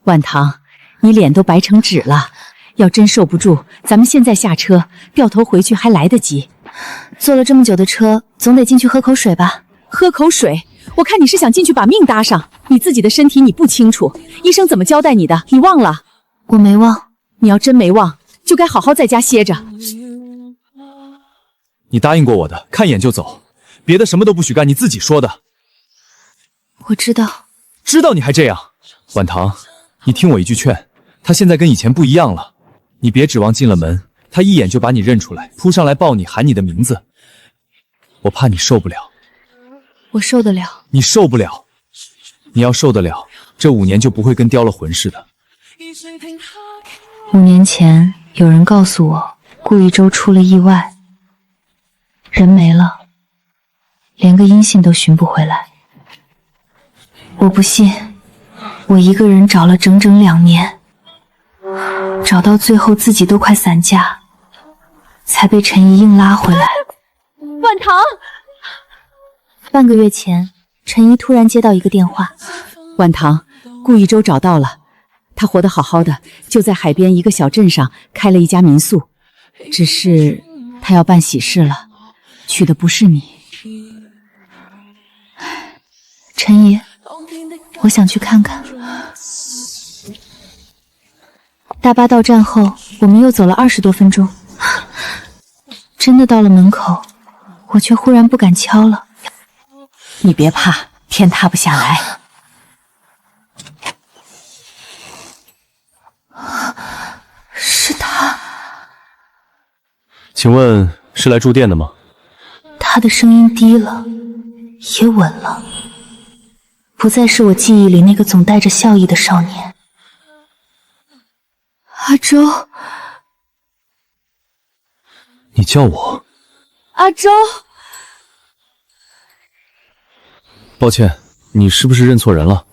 万堂，你臉都白成紙了，要真受不住，咱们现在下车，掉头回去还来得及。坐了这么久的车，总得进去喝口水吧？喝口水？我看你是想进去把命搭上。你自己的身体你不清楚，医生怎么交代你的？你忘了？我没忘。你要真没忘，就该好好在家歇着。你答应过我的，看一眼就走，别的什么都不许干，你自己说的。我知道。知道你还这样？婉堂，你听我一句劝，他现在跟以前不一样了，你别指望进了门，他一眼就把你認出來，撲上來抱你，喊你的名字，我怕你受不了。我受得了。你受不了。你要受得了，這5年就不會跟叼了魂似的。5年前，有人告訴我，顧一舟出了意外，人沒了，連個音信都尋不回來。我不信，我一個人找了整整2年，找到最後自己都快散架，才被陳怡硬拉回來。萬堂，半個月前，陳怡突然接到一個電話，萬堂，顧一舟找到了，他活得好好的，就在海邊一個小鎮上開了一家民宿，只是他要辦喜事了，去的不是你。陳怡，我想去看看。大巴到站後，我們又走了20多分鐘，真的到了門口，我卻忽然不敢敲了。你別怕，天塌不下來。是他。請問是來住店的嗎？他的聲音低了，也穩了，不再是我記憶裡那個總帶着笑意的少年。阿周，你叫我？阿周。抱歉，你是不是認錯人了？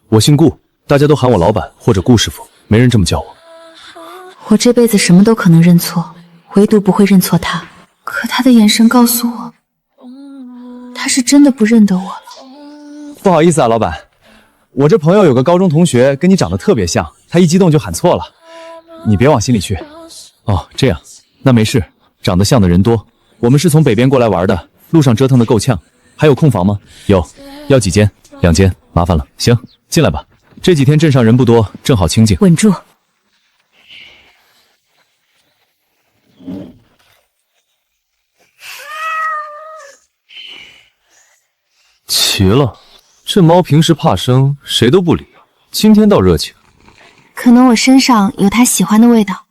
我姓顧，大家都喊我老闆或者顧師傅，沒人這麼叫我。我這輩子什麼都可能認錯，唯獨不會認錯他。可他的眼神告訴我，他是真的不認得我了。不好意思啊，老闆，我這朋友有個高中同學跟你長得特別像，他一激動就喊錯了，你別往心裡去。哦，這樣，那沒事，長得像的人多。我們是從北邊過來玩的，路上折騰得夠嗆。還有空房嗎？有，要幾間？2間，麻煩了。行，進來吧。這幾天鎮上人不多，正好清靜。穩住。奇了，這貓平時怕生，誰都不理，今天倒熱情。可能我身上有它喜歡的味道。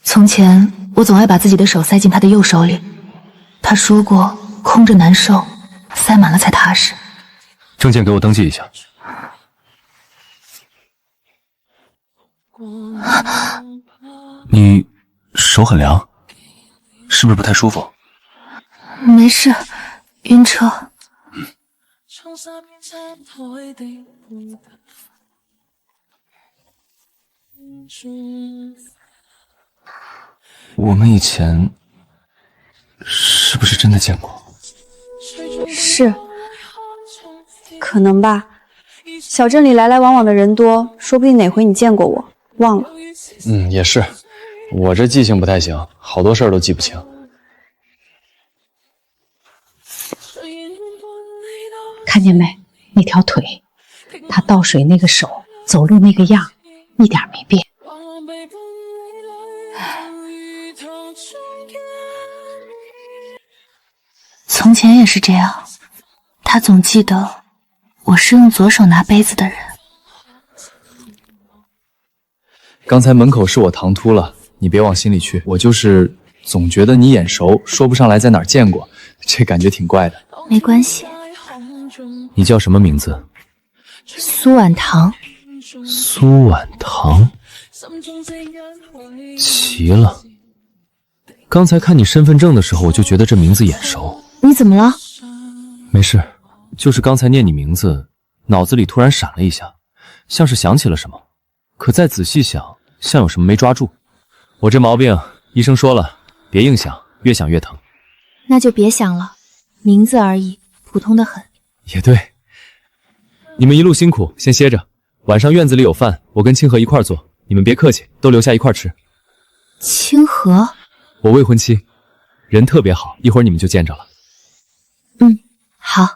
從前我總愛把自己的手塞進他的右手裡，他說過空着難受，塞滿了才踏實。證件給我登記一下。你手很涼，是不是不太舒服？沒事，暈車。我們以前是不是真的見過？是，可能吧。小鎮裡來來往往的人多，說不定哪回你見過我，忘了。也是，我這記性不太行，好多事兒都記不清。看見沒？那條腿，他倒水那個手，走路那個樣，一點沒變。從前也是這樣，他總記得我是用左手拿杯子的人。剛才門口是我唐突了，你別往心裡去。我就是總覺得你眼熟，說不上來在哪兒見過，這感覺挺怪的。沒關係。你叫什麼名字？蘇婉堂。蘇婉堂。奇了，剛才看你身份證的時候，我就覺得這名字眼熟。你怎麼了？沒事，就是剛才念你名字，腦子裡突然閃了一下，像是想起了什麼，可再仔細想，像有什麼沒抓住。我這毛病，醫生說了，別硬想，越想越疼。那就別想了，名字而已，普通的很。也對，你们一路辛苦，先歇着。晚上院子裡有飯，我跟清河一塊做，你們別客氣，都留下一塊吃。清河，我未婚妻，人特別好，一會兒你們就見着了。好。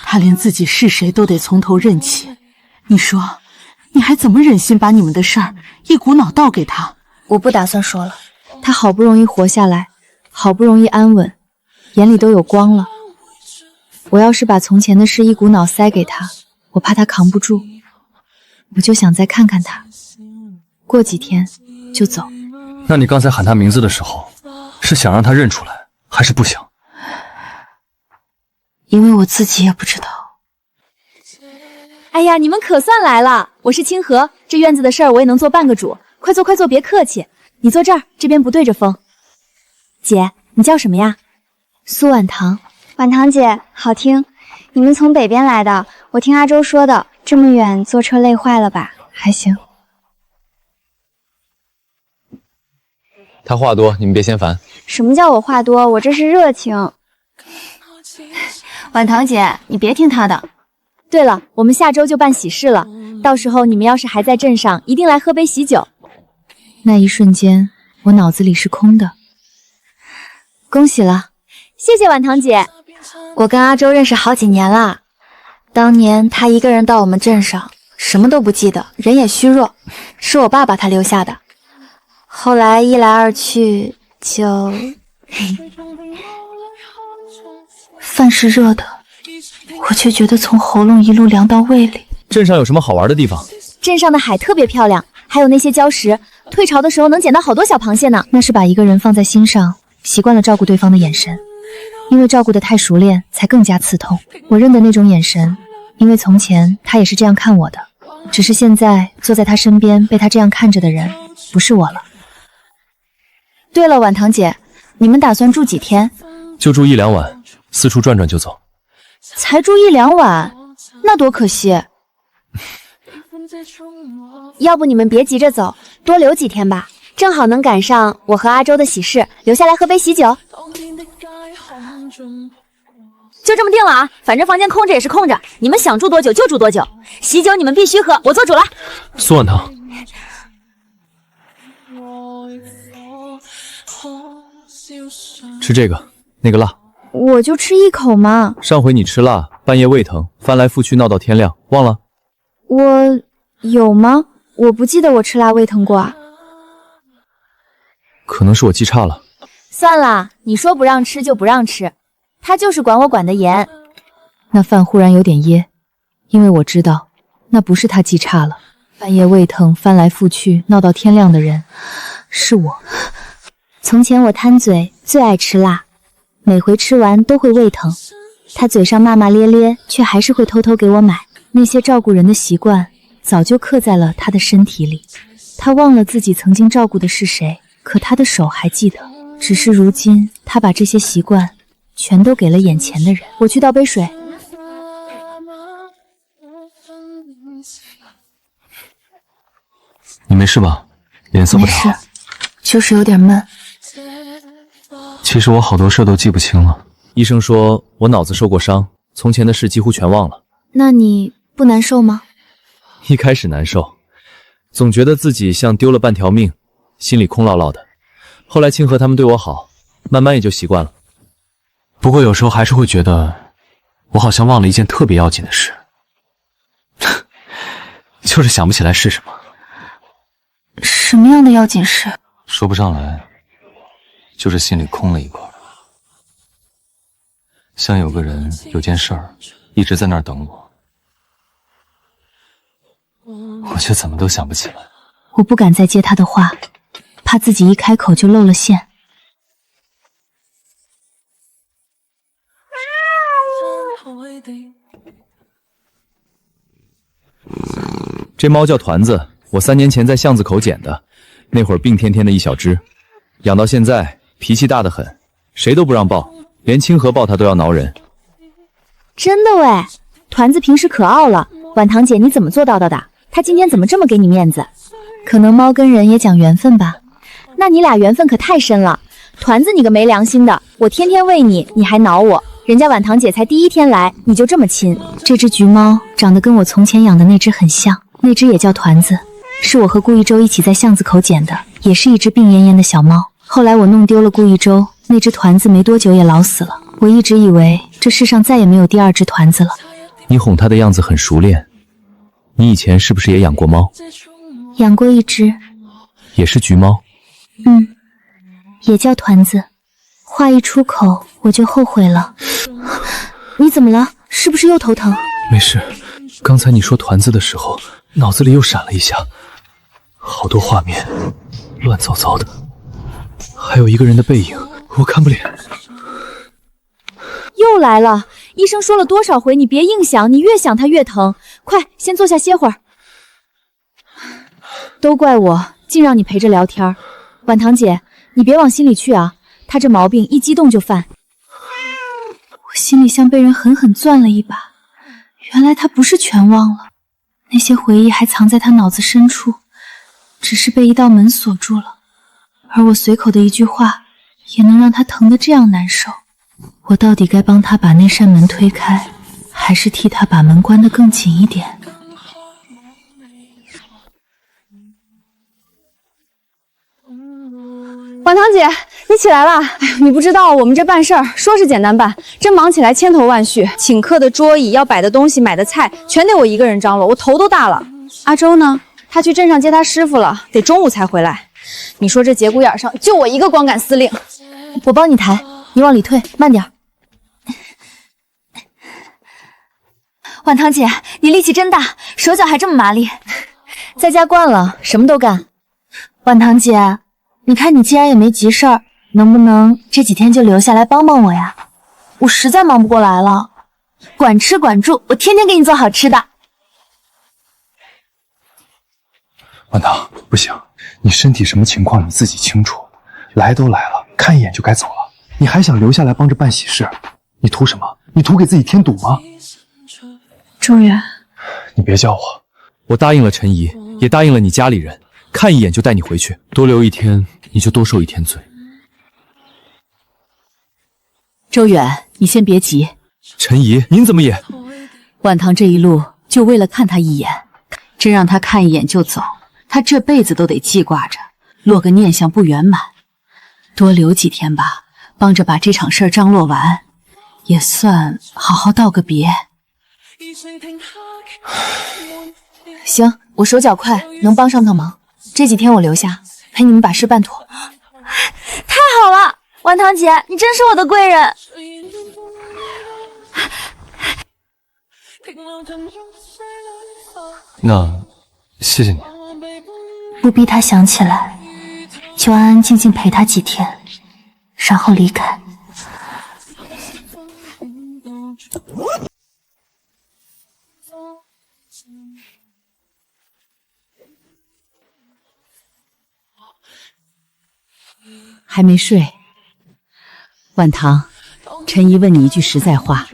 他連自己是誰都得從頭認起，你說，你還怎麼忍心把你們的事兒一股腦倒給他？我不打算說了。他好不容易活下來，好不容易安穩，眼裡都有光了。我要是把從前的事一股腦塞給他，我怕他扛不住。我就想再看看他，過幾天就走。那你剛才喊他名字的時候，是想讓他認出來，還是不想？因為我自己也不知道。哎呀，你們可算來了！我是清河，這院子的事兒我也能做半個主。快坐快坐，別客氣。你坐這兒，這邊不對着風。姐，你叫什麼呀？蘇婉棠。婉棠姐，好聽。你們從北邊來的，我聽阿周說的，這麼遠坐車累壞了吧？還行。他話多，你們別嫌煩。什麼叫我話多？我這是熱情。婉棠姐，你別聽他的。對了，我們下周就辦喜事了，到時候你們要是還在鎮上，一定來喝杯喜酒。那一瞬間，我腦子裡是空的。恭喜了，謝謝婉棠姐。我跟阿周認識好幾年了，當年他一個人到我們鎮上，什麼都不記得，人也虛弱，是我爸把他留下的。後來一來二去就……飯是熱的，我卻覺得從喉嚨一路涼到胃裡。鎮上有什麼好玩的地方？鎮上的海特別漂亮，還有那些礁石，退潮的時候能撿到好多小螃蟹呢。那是把一個人放在心上，習慣了照顧對方的眼神，因為照顧得太熟練，才更加刺痛。我認得那種眼神，因為從前他也是這樣看我的，只是現在坐在他身邊被他這樣看着的人不是我了。對了，婉棠姐，你們打算住幾天？就住1-2晚，四處轉轉就走。才住1-2晚，那多可惜。要不你們別急着走，多留幾天吧，正好能趕上我和阿周的喜事，留下來喝杯喜酒。就這麼定了啊，反正房間空着也是空着，你們想住多久就住多久。喜酒你們必須喝，我做主了。蘇婉棠，吃這個，那個辣。我就吃一口嘛。上回你吃辣，半夜胃疼，翻來覆去鬧到天亮，忘了？我有嗎？我不記得我吃辣胃疼過啊。可能是我記差了。算了，你說不讓吃就不讓吃，他就是管我管得嚴。那飯忽然有點噎，因為我知道那不是他記差了，半夜胃疼翻來覆去鬧到天亮的人是我。從前我貪嘴，最愛吃辣，每回吃完都會胃疼，他嘴上罵罵咧咧，卻還是會偷偷給我買。那些照顧人的習慣早就刻在了他的身體裡，他忘了自己曾經照顧的是誰，可他的手還記得，只是如今他把這些習慣全都給了眼前的人。我去倒杯水。你沒事吧？臉色不太好。沒事，就是有點悶。其實我好多事都記不清了。醫生說我腦子受過傷，從前的事幾乎全忘了。那你不難受嗎？一開始難受，總覺得自己像丟了半條命，心裡空落落的。後來清河他們對我好，慢慢也就習慣了。不過有時候還是會覺得，我好像忘了一件特別要緊的事，就是想不起來是什麼。什麼樣的要緊事？說不上來，就是心裡空了一塊，像有個人有件事兒一直在那兒等我，我卻怎麼都想不起來。我不敢再接他的話，怕自己一開口就露了餡。這貓叫團子，我3年前在巷子口撿的，那會兒病天天的一小隻，養到現在脾氣大得很，誰都不讓抱，連清河抱它都要撓人。真的喂，團子平時可傲了，婉棠姐你怎麼做到的？他今天怎麼這麼給你面子？可能貓跟人也講緣分吧。那你倆緣分可太深了。團子你個沒良心的，我天天餵你，你還撓我，人家婉堂姐才第一天来，你就这麼親。這隻橘貓長得跟我從前養的那隻很像，那隻也叫團子，是我和顧一周一起在巷子口撿的，也是一隻病懨懨的小貓。後來我弄丟了顧一周，那隻團子沒多久也老死了。我一直以為這世上再也沒有第二隻團子了。你哄它的樣子很熟練，你以前是不是也養過貓？養過一隻，也是橘貓。也叫團子。話一出口我就後悔了。你怎麼了？是不是又頭疼？沒事，剛才你說團子的時候，腦子裡又閃了一下，好多畫面，亂糟糟的，還有一個人的背影，我看不了。又來了，醫生說了多少回，你別硬想，你越想它越疼。快，先坐下歇會兒。都怪我，竟讓你陪着聊天。婉堂姐，你別往心裡去啊，他這毛病一激動就犯。我心裡像被人狠狠攥了一把，原來他不是全忘了，那些回憶還藏在他腦子深處，只是被一道門鎖住了。而我隨口的一句話，也能讓他疼得這樣難受。我到底該幫他把那扇門推開，還是替他把門關得更緊一點？婉堂姐，你起來了。哎呦，你不知道我们这办事儿說是簡單辦，真忙起來千頭萬緒。請客的桌椅、要擺的東西、買的菜，全得我一個人張羅，我頭都大了。阿周呢？他去鎮上接他師傅了，得中午才回來。你說這節骨眼上，就我一個光桿司令。我幫你抬，你往裡退，慢點。婉堂姐，你力氣真大，手腳還這麼麻利。在家慣了，什麼都幹。婉堂姐，你看你既然也沒急事兒，能不能這幾天就留下來幫幫我呀？我實在忙不過來了。管吃管住，我天天給你做好吃的。婉堂，不行，你身體什麼情況你自己清楚。來都來了，看一眼就該走了，你還想留下來幫着辦喜事？你圖什麼？你圖給自己添堵嗎？周遠，你別叫我。我答應了陳姨，也答應了你家裡人，看一眼就帶你回去，多留一天你就多受一天罪。周遠，你先別急。陳姨，您怎麼也……婉堂這一路就為了看他一眼，真讓他看一眼就走，他這輩子都得記掛着，落個念想不圓滿。多留幾天吧，幫着把這場事兒張羅完，也算好好道個別。行，我手腳快，能幫上趟忙。這幾天我留下，陪你們把事辦妥。太好了，婉堂姐，你真是我的貴人。那謝謝你。不逼他想起來，就安安靜靜陪他幾天，然後離開。還沒睡。婉堂，陳姨問你一句實在話，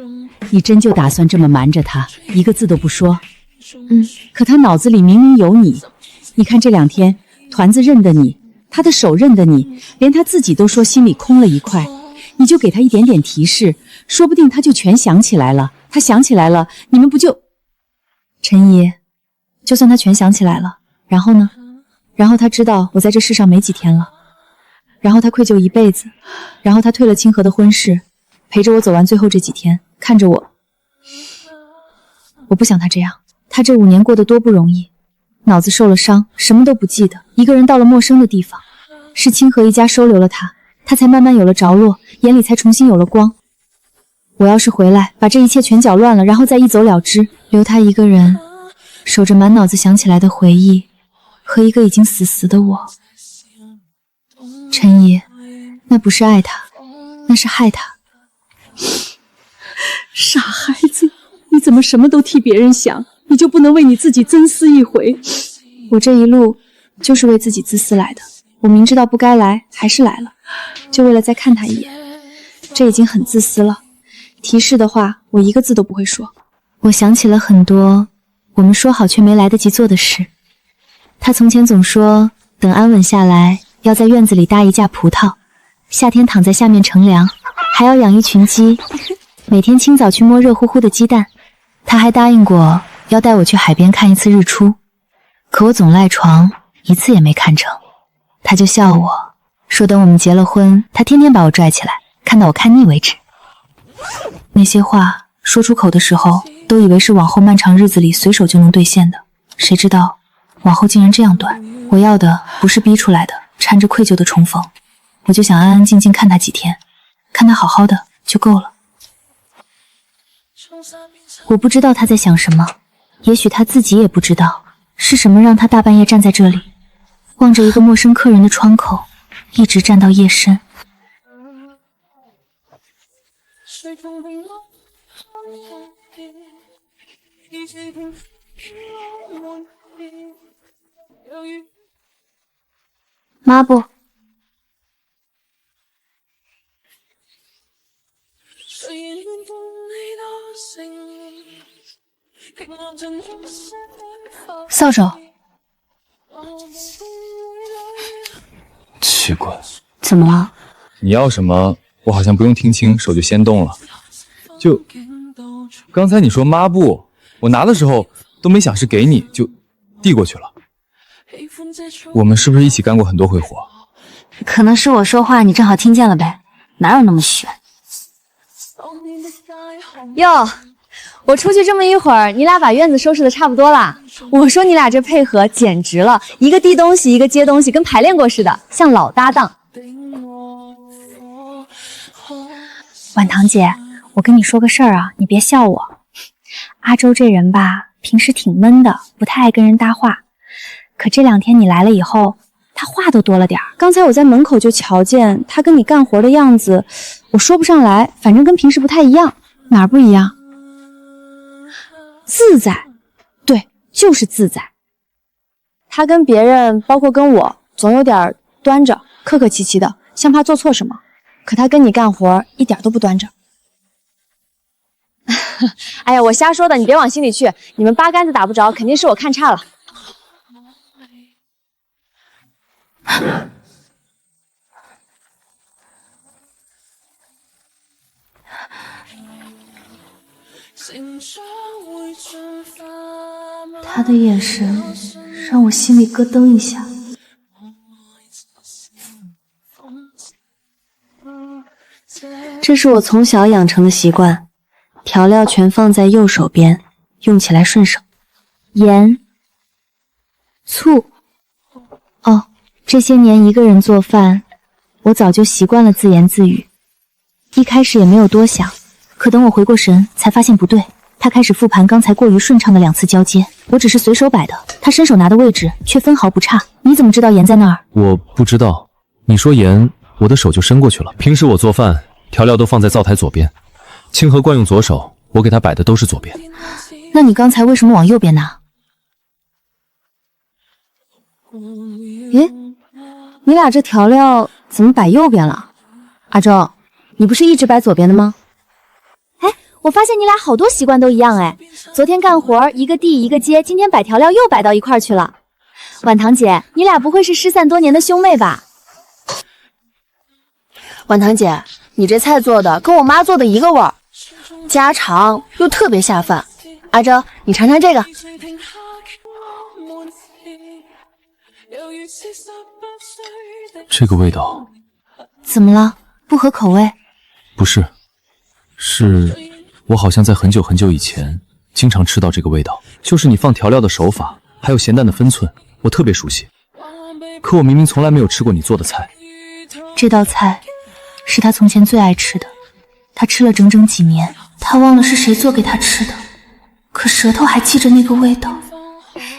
你真就打算這麼瞞着他，一個字都不說？可他腦子裡明明有你。你看這兩天，團子認得你，他的手認得你，連他自己都說心裡空了一塊。你就給他一點點提示，說不定他就全想起來了。他想起來了，你們不就……陳姨，就算他全想起來了，然後呢？然後他知道我在這世上沒幾天了。然後他愧疚一輩子，然後他退了清河的婚事，陪着我走完最後這幾天，看着我。我不想他這樣，他這5年過得多不容易，腦子受了傷，什麼都不記得，一個人到了陌生的地方，是清河一家收留了他，他才慢慢有了着落，眼裡才重新有了光。我要是回來，把這一切全攪亂了，然後再一走了之，留他一個人，守着滿腦子想起來的回憶，和一個已經死死的我。陳姨，那不是愛他，那是害他。傻孩子，你怎麼什麼都替別人想？你就不能為你自己增思一回？我這一路就是為自己自私來的，我明知道不該來，還是來了，就為了再看他一眼。這已經很自私了，提示的話我一個字都不會說。我想起了很多我們說好卻沒來得及做的事。他從前總說，等安穩下來，要在院子裡搭一架葡萄，夏天躺在下面乘涼，還要養一群雞。每天清早去摸熱乎乎的鸡蛋。他還答應過要帶我去海邊看一次日出，可我總賴床，一次也沒看成。他就笑我，說等我們結了婚，他天天把我拽起來，看到我看膩為止。那些話說出口的時候，都以為是往後漫長日子裡隨手就能兌現的，誰知道往後竟然這樣短。我要的不是逼出來的摻着愧疚的重逢，我就想安安靜靜看他幾天，看他好好的就夠了。我不知道他在想什麼，也許他自己也不知道是什麼讓他大半夜站在這裡，望着一個陌生客人的窗口，一直站到夜深。抹布。扫帚。奇怪，怎么了？你要什么，我好像不用听清，手就先动了。就刚才你说抹布，我拿的时候都没想是给你，就递过去了。我们是不是一起干过很多回活？可能是我说話你正好聽見了唄，哪有那麼玄？喲，我出去這麼一會兒，你倆把院子收拾的差不多啦。我說你倆這配合簡直了，一個遞東西，一個接東西，跟排練過似的，像老搭檔。婉棠姐，我跟你說個事兒啊，你別笑我。阿周這人吧，平時挺悶的，不太愛跟人搭話。可這兩天你來了以後，他話都多了點兒。剛才我在門口就瞧見他跟你幹活的樣子，我說不上來，反正跟平時不太一樣。哪兒不一樣？自在，對，就是自在。他跟別人，包括跟我，總有點端着，客客氣氣的，像怕做錯什麼。可他跟你幹活一點都不端着。哎呀，我瞎說的，你別往心裡去。你們八竿子打不着，肯定是我看差了。他的眼神讓我心裡咯噔一下。這是我從小養成的習慣，調料全放在右手邊，用起來順手。鹽、醋。哦，這些年一個人做飯，我早就習慣了自言自語。一開始也沒有多想，可等我回過神，才發現不對。他開始復盤剛才過於順暢的兩次交接，我只是隨手擺的，他伸手拿的位置卻分毫不差。你怎麼知道鹽在那兒？我不知道。你說鹽，我的手就伸過去了。平時我做飯，調料都放在灶台左邊，清河慣用左手，我給他擺的都是左邊。那你剛才為什麼往右邊拿？咦，你倆這調料怎麼擺右邊了？阿周，你不是一直擺左邊的嗎？哎，我發現你倆好多習慣都一樣哎。昨天幹活一個遞一個接，今天擺調料又擺到一塊兒去了。婉棠姐，你倆不會是失散多年的兄妹吧？婉棠姐，你這菜做的跟我媽做的一個味兒，家常又特別下飯。阿周，你嘗嘗這個。這個味道。怎麼了？不合口味？不是，是我好像在很久很久以前經常吃到這個味道，就是你放調料的手法，還有鹹淡的分寸，我特別熟悉。可我明明從來沒有吃過你做的菜。這道菜是他從前最愛吃的，他吃了整整幾年，他忘了是誰做給他吃的，可舌頭還記着那個味道。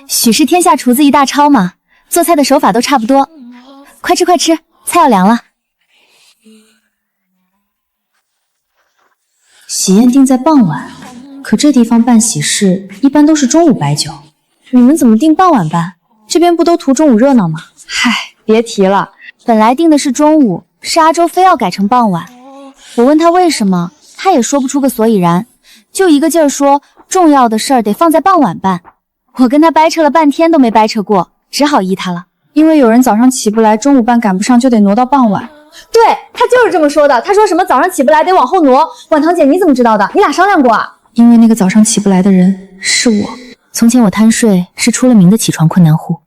許是天下廚子一大抄嘛，做菜的手法都差不多。快吃快吃，菜要涼了。喜宴定在傍晚，可這地方辦喜事一般都是中午擺酒，你們怎麼定傍晚辦？這邊不都圖中午熱鬧嗎？嗨，別提了，本來定的是中午，是阿周非要改成傍晚。我問他為什麼，他也說不出個所以然，就一個勁兒說重要的事兒得放在傍晚辦。我跟他掰扯了半天都沒掰扯過，只好依他了。因為有人早上起不來，中午辦趕不上，就得挪到傍晚。对，他就是这麼說的。他說什麼早上起不來得往後挪。婉棠姐，你怎麼知道的？你倆商量過啊？因為那個早上起不來的人是我。從前我貪睡，是出了名的起床困難戶。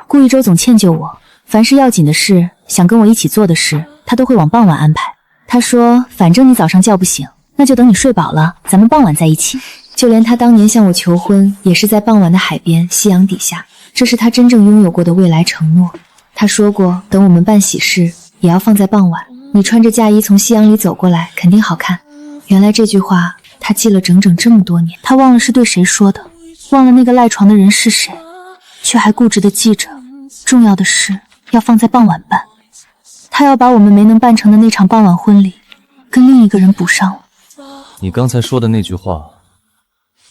顧一周總歉救我，凡是要緊的事，想跟我一起做的事，他都會往傍晚安排。他說，反正你早上叫不醒，那就等你睡飽了，咱們傍晚在一起。就連他當年向我求婚，也是在傍晚的海邊，夕陽底下。這是他真正擁有過的未來承諾。他說過，等我們辦喜事，也要放在傍晚。你穿着嫁衣從夕陽裡走過來，肯定好看。原來這句話他記了整整這麼多年，他忘了是對誰說的，忘了那個賴床的人是誰，卻還固執地記着，重要的事要放在傍晚辦。他要把我們沒能辦成的那場傍晚婚禮，跟另一個人補上了。你剛才說的那句話，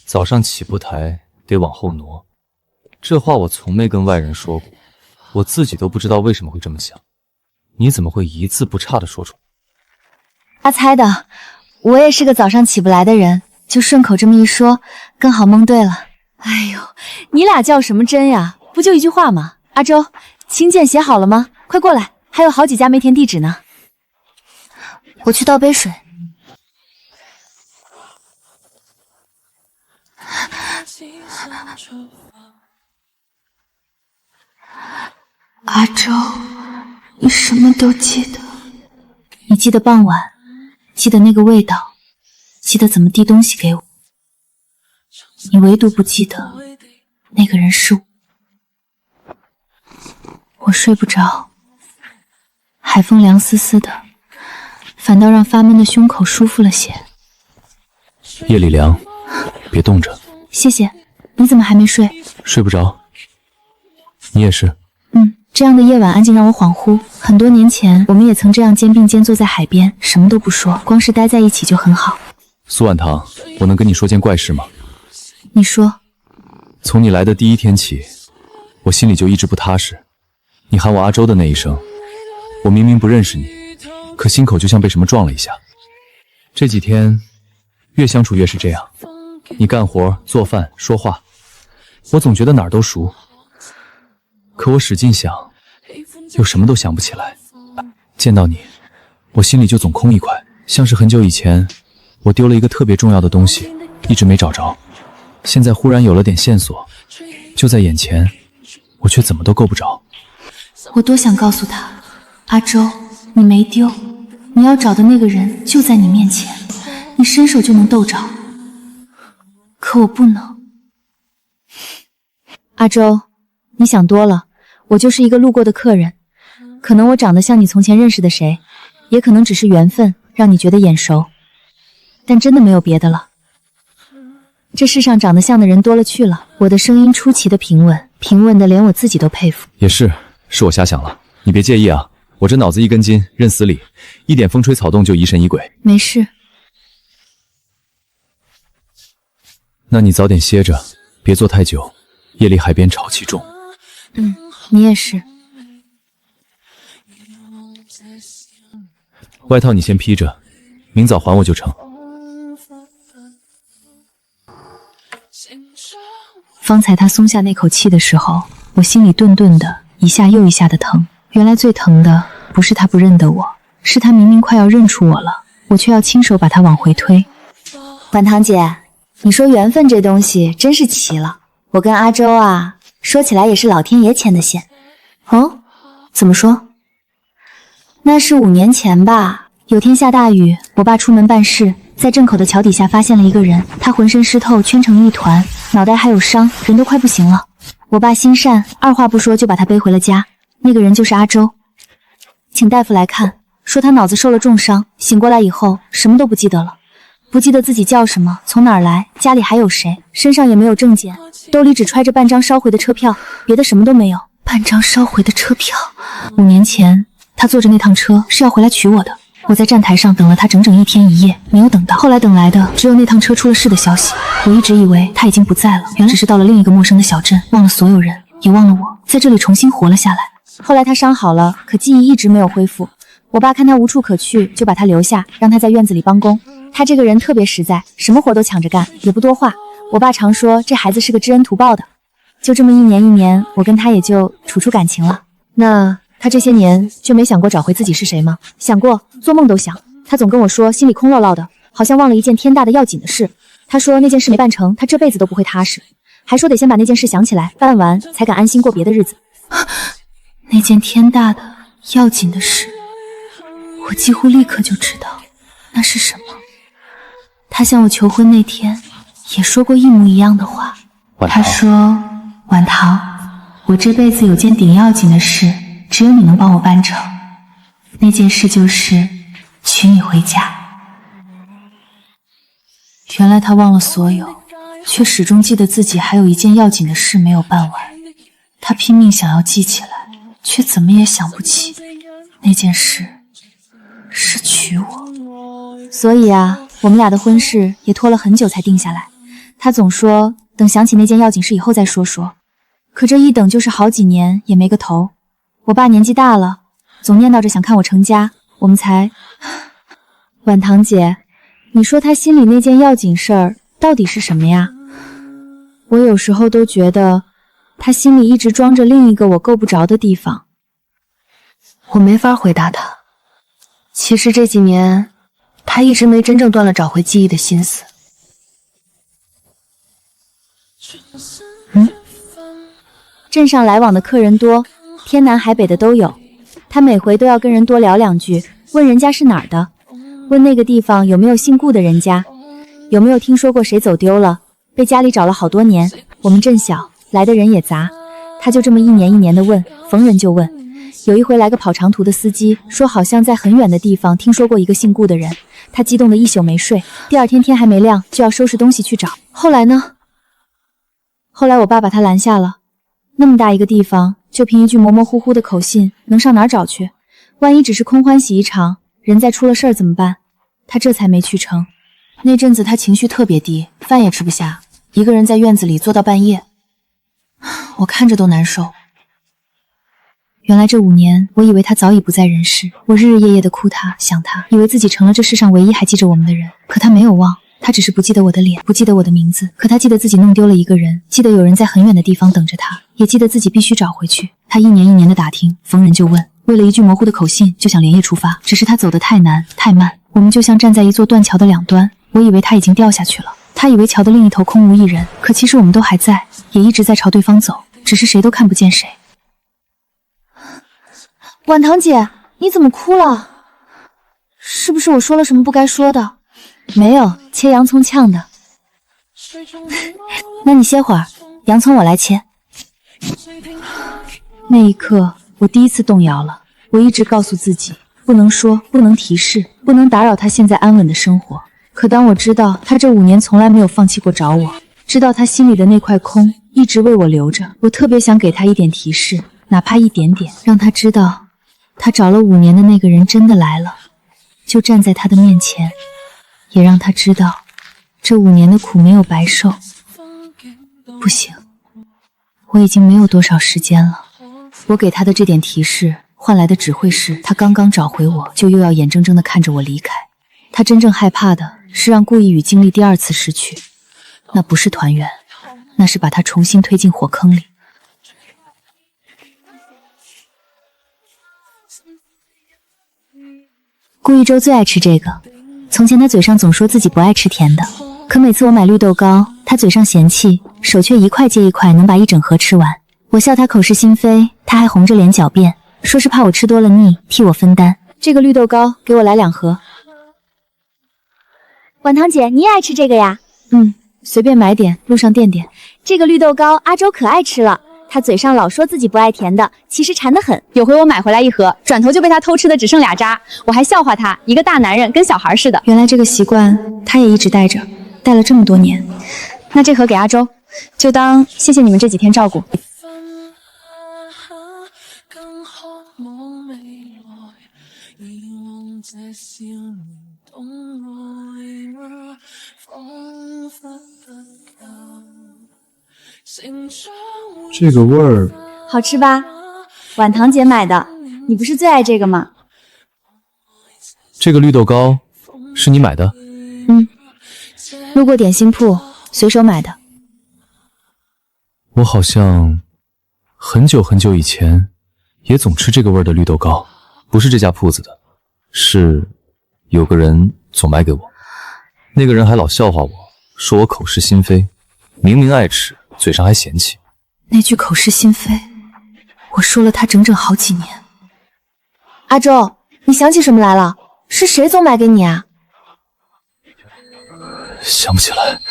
早上起不來得往後挪，這話我從沒跟外人說過，我自己都不知道為什麼會這麼想，你怎麼會一字不差地說出來？阿猜的，我也是個早上起不來的人，就順口這麼一說，剛好蒙對了。哎呦，你倆較什麼真呀？不就一句話嗎？阿周，请柬寫好了嗎？快過來，還有好幾家沒填地址呢。我去倒杯水。阿周，你什麼都記得？你記得傍晚，記得那個味道，記得怎麼遞東西給我。你唯獨不記得那個人是我。我睡不着，海風涼絲絲的，反倒讓發悶的胸口舒服了些。夜裡涼，別凍着。謝謝。你怎麼還沒睡？睡不着。你也是。這樣的夜晚安靜讓我恍惚。很多年前，我們也曾這樣肩並肩坐在海邊，什麼都不說，光是待在一起就很好。蘇婉棠，我能跟你說件怪事嗎？你說。從你來的第一天起，我心裡就一直不踏實。你喊我阿周的那一聲，我明明不認識你，可心口就像被什麼撞了一下。這幾天越相處越是這樣，你幹活、做飯、說話，我總覺得哪兒都熟，可我使勁想，又什麼都想不起來。見到你，我心裡就總空一塊，像是很久以前我丟了一個特別重要的東西，一直沒找着，現在忽然有了點線索，就在眼前，我卻怎麼都夠不着。我多想告訴他，阿周，你沒丟，你要找的那個人就在你面前，你伸手就能逗着，可我不能。阿周，你想多了，我就是一個路過的客人，可能我長得像你從前認識的誰，也可能只是緣分讓你覺得眼熟，但真的沒有別的了。這世上長得像的人多了去了。我的聲音出奇的平穩，平穩的連我自己都佩服。也是我瞎想了，你別介意啊，我這腦子一根筋，認死理，一點風吹草動就疑神疑鬼。沒事。那你早點歇着，別坐太久，夜裡海邊潮氣重。你也是。外套你先披着，明早還我就成。方才他鬆下那口氣的時候，我心裡頓頓的一下又一下的疼。原來最疼的不是他不認得我，是他明明快要認出我了，我卻要親手把他往回推。婉棠姐，你說緣分這東西真是奇了。我跟阿周啊，說起來也是老天爺牽的線。哦？怎麼說？那是5年前吧，有天下大雨，我爸出門辦事，在镇口的橋底下發現了一個人，他渾身濕透，圈成一團，腦袋還有傷，人都快不行了。我爸心善，二話不說就把他背回了家。那個人就是阿周，請大夫來看，說他腦子受了重傷，醒過來以後什麼都不記得了，不記得自己叫什麼，從哪兒來，家裡還有誰，身上也沒有證件，兜裡只揣着半張燒回的車票，別的什麼都沒有。半張燒回的車票。5年前他坐着那趟車是要回來娶我的，我在站台上等了他整整1天1夜，沒有等到，後來等來的只有那趟車出了事的消息。我一直以為他已經不在了，原來只是到了另一個陌生的小鎮，忘了所有人，也忘了我，在這裡重新活了下来。後來他傷好了，可記憶一直沒有恢復。我爸看他無處可去，就把他留下，讓他在院子裡幫工。他這個人特別實在，什麼活都搶着幹，也不多話。我爸常說這孩子是個知恩圖報的。就這麼1年1年，我跟他也就處出感情了。那他這些年就沒想過找回自己是誰嗎？想過，做夢都想。他总跟我說心裡空落落的，好像忘了一件天大的要緊的事。他說那件事沒办成，他這輩子都不會踏實，還說得先把那件事想起來，辦完才敢安心過別的日子。那件天大的要緊的事，我幾乎立刻就知道那是什么。他向我求婚那天也說過一模一樣的話。他说，婉棠，我這輩子有件頂要緊的事，只有你能幫我辦成。那件事就是娶你回家。原來他忘了所有，卻始終記得自己還有一件要緊的事沒有辦完。他拼命想要記起來，卻怎麼也想不起那件事是娶我。所以啊，我們倆的婚事也拖了很久才定下來。他总說等想起那件要緊事以後再說說，可這一等就是好幾年也沒個頭。我爸年紀大了，總念叨着想看我成家，我們才……婉棠姐，你說他心裡那件要緊事兒到底是什麼呀？我有時候都覺得他心裡一直裝着另一個我夠不着的地方。我沒法回答他。其實這幾年他一直沒真正斷了找回記憶的心思。鎮上來往的客人多，天南海北的都有。他每回都要跟人多聊2句，問人家是哪兒的，問那個地方有沒有姓顧的人家，有沒有聽說過誰走丟了，被家裡找了好多年。我們鎮小，來的人也雜，他就這麼一年一年的問，逢人就問。有一回來個跑長途的司機，說好像在很遠的地方聽說過一個姓顧的人，他激動的一宿沒睡，第二天天還沒亮就要收拾東西去找。後來呢？後來我爸把他攔下了。那麼大一個地方，就憑一句模模糊糊的口信，能上哪兒找去？萬一只是空歡喜一場，人再出了事兒怎麼辦？他這才沒去成。那陣子他情緒特別低，飯也吃不下，一個人在院子裡坐到半夜，我看着都難受。原來這5年，我以為他早已不在人世，我日日夜夜的哭他，想他，以為自己成了這世上唯一還記着我們的人。可他沒有忘，他只是不記得我的臉，不記得我的名字，可他記得自己弄丟了一個人，記得有人在很遠的地方等着他，也記得自己必須找回去。他一年一年的打聽，逢人就問，為了一句模糊的口信，就想連夜出發。只是他走得太難太慢，我們就像站在一座斷橋的兩端，我以為他已經掉下去了，他以為橋的另一頭空無一人，可其實我們都還在，也一直在朝對方走，只是誰都看不見誰。婉棠姐，你怎麼哭了？是不是我說了什麼不該說的？没有，切洋蔥嗆的。那你歇會兒，洋蔥我來切。那一刻，我第一次動搖了。我一直告訴自己，不能說，不能提示，不能打擾他現在安穩的生活。可當我知道他這5年從來沒有放棄過找我，知道他心裡的那塊空一直為我留着，我特別想給他一點提示，哪怕一點點，讓他知道他找了5年的那個人真的來了，就站在他的面前，也讓他知道這5年的苦沒有白受。不行，我已經沒有多少時間了。我給他的這點提示換來的只會是他剛剛找回我，就又要眼睜睜地看着我離開。他真正害怕的是讓顧逸宇經歷第2次失去，那不是團圓，那是把他重新推進火坑裡。顧一舟最愛吃這個，從前他嘴上總說自己不愛吃甜的，可每次我買綠豆糕，他嘴上嫌棄，手卻一塊接一塊能把一整盒吃完。我笑他口是心非，他還紅着臉狡辯，說是怕我吃多了膩，替我分擔。這個綠豆糕給我來2盒。婉棠姐，你也愛吃這個呀？隨便買點，路上墊墊。這個綠豆糕阿周可愛吃了，他嘴上老說自己不愛甜的，其實饞得很。有回我買回來1盒，轉頭就被他偷吃的只剩2渣，我還笑話他一個大男人跟小孩似的。原來這個習慣他也一直帶着，帶了這麼多年。那這盒給阿周，就當謝謝你們這幾天照顧。這個味兒好吃吧？婉棠姐買的，你不是最爱这個嗎？這個綠豆糕是你買的？路過點心鋪，隨手買的。我好像很久很久以前也总吃这個味兒的綠豆糕，不是這家鋪子的，是有個人總買給我。那個人還老笑話我，說我口是心非，明明愛吃，嘴上還嫌棄。那句口是心非，我說了他整整好幾年。阿周，你想起什麼來了？是誰总買給你啊？想不起來，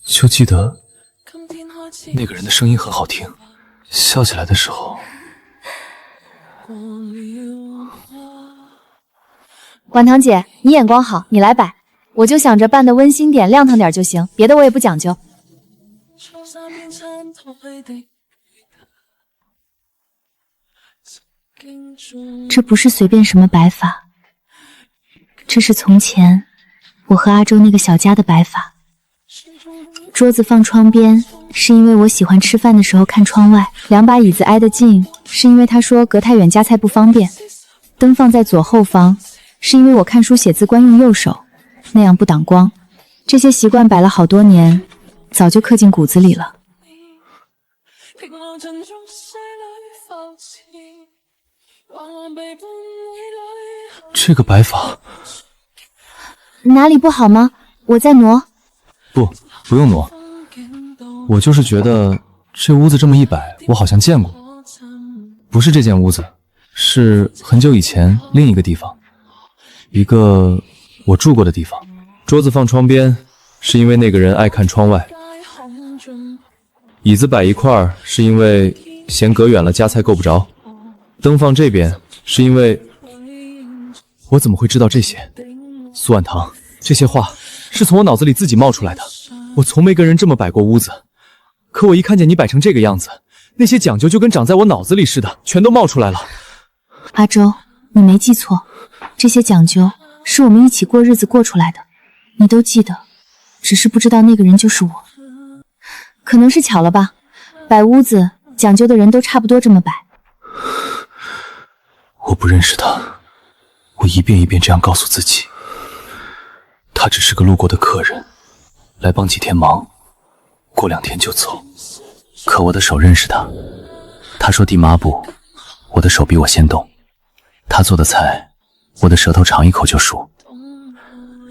就記得那個人的聲音很好聽，笑起來的時候。婉堂姐，你眼光好，你來擺，我就想着辦得溫馨點、亮堂點就行，別的我也不講究。這不是隨便什麼擺法，這是從前我和阿周那個小家的擺法。桌子放窗邊，是因為我喜歡吃飯的時候看窗外；兩把椅子挨得近，是因為他說隔太遠夾菜不方便；燈放在左後方，是因為我看書寫字慣用右手，那樣不擋光。這些習慣擺了好多年，早就刻進骨子裡了。這個擺法哪裡不好嗎？我在挪。不用挪，我就是覺得這屋子這麼一擺，我好像見過。不是這間屋子，是很久以前另一個地方，一個我住過的地方。桌子放窗邊，是因為那個人愛看窗外；椅子擺一塊，是因為嫌隔遠了夾菜夠不着；燈放這邊，是因為……我怎麼會知道這些？蘇婉堂，這些話是從我腦子裡自己冒出來的。我從沒跟人這麼擺過屋子，可我一看見你擺成這個樣子，那些講究就跟長在我腦子裡似的，全都冒出來了。阿周，你沒記錯，這些講究是我們一起過日子過出來的，你都記得，只是不知道那個人就是我。可能是巧了吧，擺屋子講究的人都差不多這麼擺。我不認識他，我一遍一遍這樣告訴自己，他只是個路過的客人，來幫幾天忙，過2天就走。可我的手認識他，他說遞抹布，我的手比我先動。他做的菜，我的舌頭嘗一口就熟。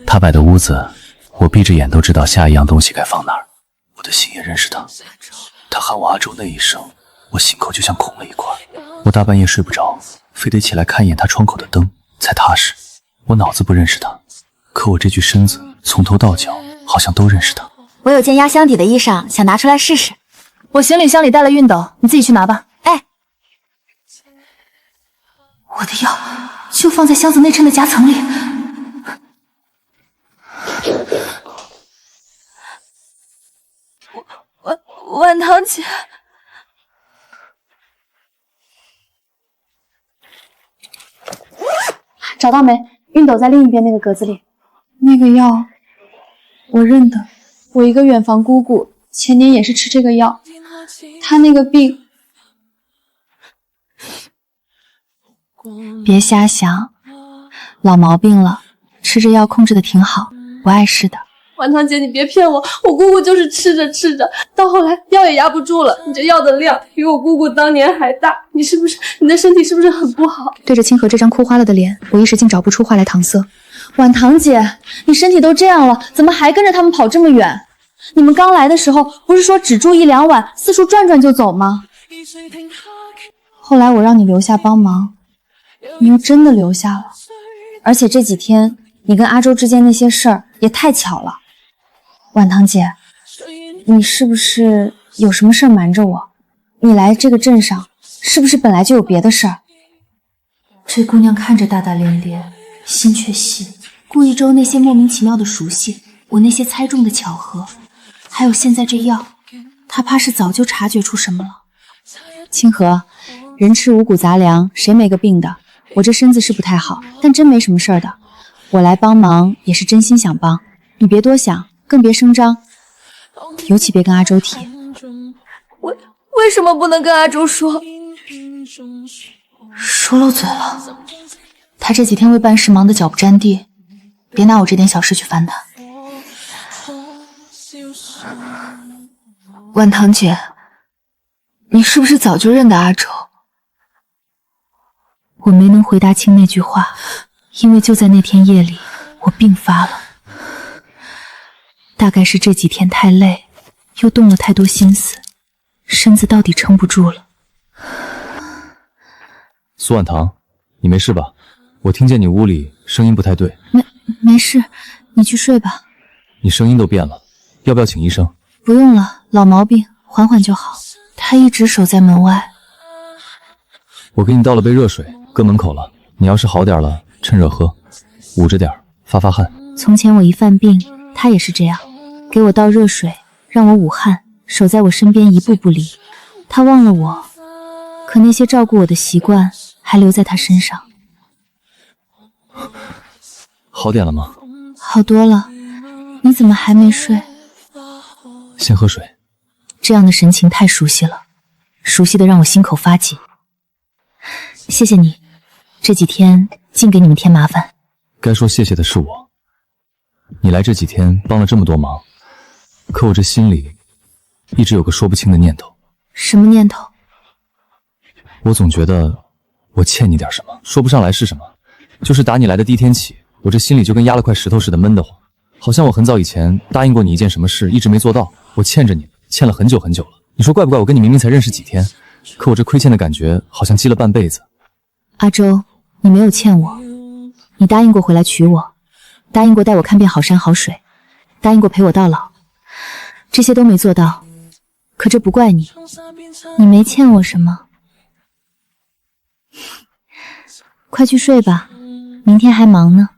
他擺的屋子，我閉着眼都知道下一樣東西該放哪兒。我的心也認識他，他喊我阿周那一聲，我心口就像空了一塊。我大半夜睡不着，非得起來看一眼他窗口的燈才踏實。我腦子不認識他，可我這具身子從頭到腳好像都認識他。我有件壓箱底的衣裳，想拿出來試試。我行李箱裡帶了熨斗，你自己去拿吧。哎，我的药就放在箱子内衬的夾层裡。婉堂姐，找到没？熨斗在另一邊那個格子裡。那個藥我認得，我一個遠房姑姑前年也是吃這個藥，她那個病……別瞎想，老毛病了，吃着藥控制的挺好，不礙事的。婉堂姐，你別騙我，我姑姑就是吃着吃着，到後來藥也壓不住了。你這藥的量比我姑姑當年還大，你的身體是不是很不好？對着清河這張哭花了的臉，我一時竟找不出話來搪塞。婉堂姐，你身體都這樣了，怎麼還跟着他們跑這麼遠？你們剛來的時候不是說只住1、2晚，四處轉轉就走嗎？後來我讓你留下幫忙，你又真的留下了。而且這幾天你跟阿周之間那些事兒也太巧了。婉堂姐，你是不是有什麼事兒瞞着我？你來這個鎮上是不是本來就有別的事兒？這姑娘看着大大咧咧，心卻細。顧一周那些莫名其妙的熟悉，我那些猜中的巧合，還有現在這藥，她怕是早就察覺出什麼了。清河，人吃五穀雜糧，誰沒個病的？我這身子是不太好，但真沒什麼事兒的。我來幫忙也是真心想幫，你別多想，更別聲張，尤其別跟阿周提。為什麼不能跟阿周說？說漏嘴了，他這幾天為辦事忙得腳不沾地，別拿我這點小事去煩他。婉堂姐，你是不是早就認得阿周？我沒能回答清那句話，因為就在那天夜裡，我病發了。大概是這幾天太累，又動了太多心思，身子到底撐不住了。蘇婉棠，你沒事吧？我聽見你屋裡聲音不太对。沒事，你去睡吧。你声音都變了，要不要請醫生？不用了，老毛病，緩緩就好。他一直守在門外。我給你倒了杯熱水，擱門口了。你要是好點了，趁熱喝，捂着點，發發汗。從前我一犯病，他也是這樣，給我倒熱水，讓我捂汗，守在我身邊一步不離。他忘了我，可那些照顧我的習慣還留在他身上。好點了嗎？好多了。你怎麼還沒睡？先喝水。這樣的神情太熟悉了，熟悉的讓我心口發緊。謝謝你，這幾天盡給你們添麻煩。該說謝謝的是我。你來這幾天幫了這麼多忙，可我這心裡一直有個說不清的念頭。什麼念頭？我總覺得我欠你點什麼，說不上來是什麼。就是打你來的第一天起，我這心裡就跟壓了塊石頭似的悶得慌，好像我很早以前答應過你一件什麼事，一直沒做到，我欠着你，欠了很久很久了。你說怪不怪？我跟你明明才認識幾天，可我這虧欠的感覺好像積了半輩子。阿周，你沒有欠我，你答應過回來娶我，答應過帶我看遍好山好水，答應過陪我到老，這些都沒做到，可這不怪你，你沒欠我什麼。快去睡吧，明天還忙呢。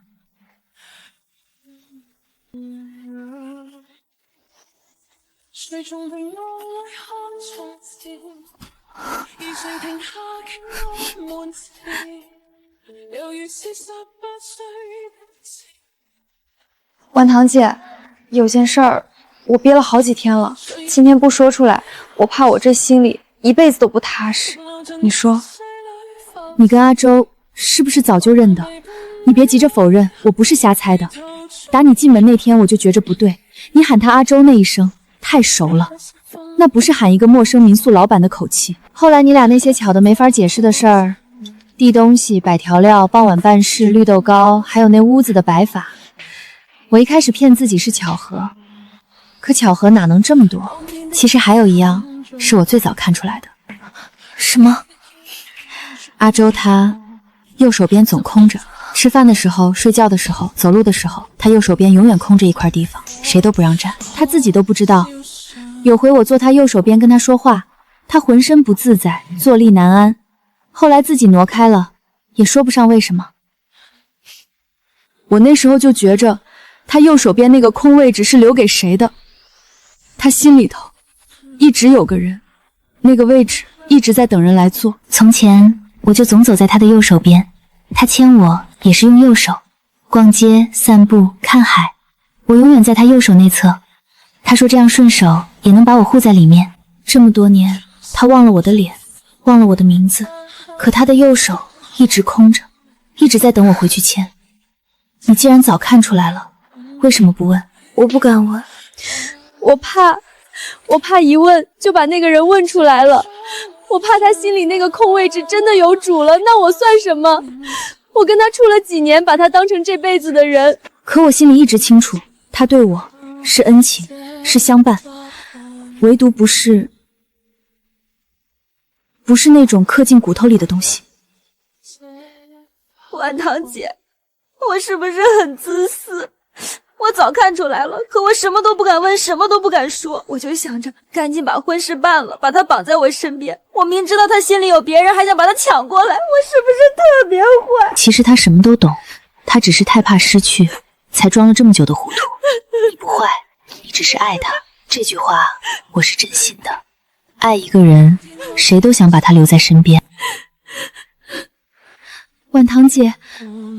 婉棠姐，有件事兒我憋了好几天了，今天不说出来，我怕我这心里一輩子都不踏實。你說，你跟阿周是不是早就認得？你別急着否認，我不是瞎猜的。打你進門那天我就覺着不對，你喊他阿周那一聲太熟了，那不是喊一個陌生民宿老闆的口氣。後來你倆那些巧的沒法解釋的事兒，遞東西、擺調料、傍晚辦事、綠豆糕，還有那屋子的擺法，我一開始騙自己是巧合，可巧合哪能這麼多？其實還有一樣是我最早看出來的。什麼？阿周他右手邊總空着，吃飯的時候、睡覺的時候、走路的時候，他右手邊永遠空着一塊地方，誰都不讓占，他自己都不知道。有回我坐他右手邊跟他說話，他渾身不自在，坐立難安，後來自己挪開了，也說不上為什麼。我那時候就覺着他右手邊那個空位置是留給誰的，他心裡頭一直有個人，那個位置一直在等人來坐。從前我就總走在他的右手邊，他牽我也是用右手，逛街、散步、看海，我永遠在他右手內側。他說這樣順手也能把我護在裡面。這麼多年，他忘了我的臉，忘了我的名字，可他的右手一直空着，一直在等我回去牽。你既然早看出來了，為什麼不問？我不敢問，我怕一問就把那個人問出來了，我怕他心裡那個空位置真的有主了，那我算什麼？我跟他處了幾年，把他當成這輩子的人。可我心裡一直清楚，他對我是恩情，是相伴，唯獨不是那種刻進骨頭裡的東西。婉棠姐，我是不是很自私？我早看出来了，可我什麼都不敢問，什麼都不敢說，我就想着趕緊把婚事辦了，把他綁在我身邊。我明知道他心裡有別人，還想把他搶過來，我是不是特別壞？其實他什麼都懂，他只是太怕失去，才裝了這麼久的糊塗。你不壞，你只是愛他。這句話我是真心的。愛一個人，誰都想把他留在身邊。婉棠姐，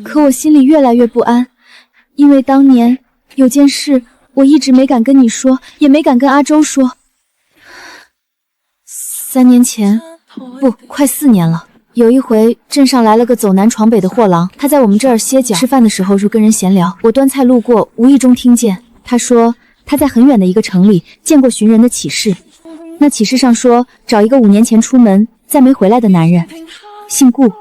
可我心裡越來越不安，因為當年有件事我一直沒敢跟你說，也沒敢跟阿周說。3年前，不，快4年了。有一回鎮上來了個走南闖北的貨郎，他在我們這兒歇腳，吃飯的時候就跟人閒聊，我端菜路過，無意中聽見他說他在很遠的一個城裡見過尋人的啟事，那啟事上說找一個5年前出門再沒回來的男人，姓顧，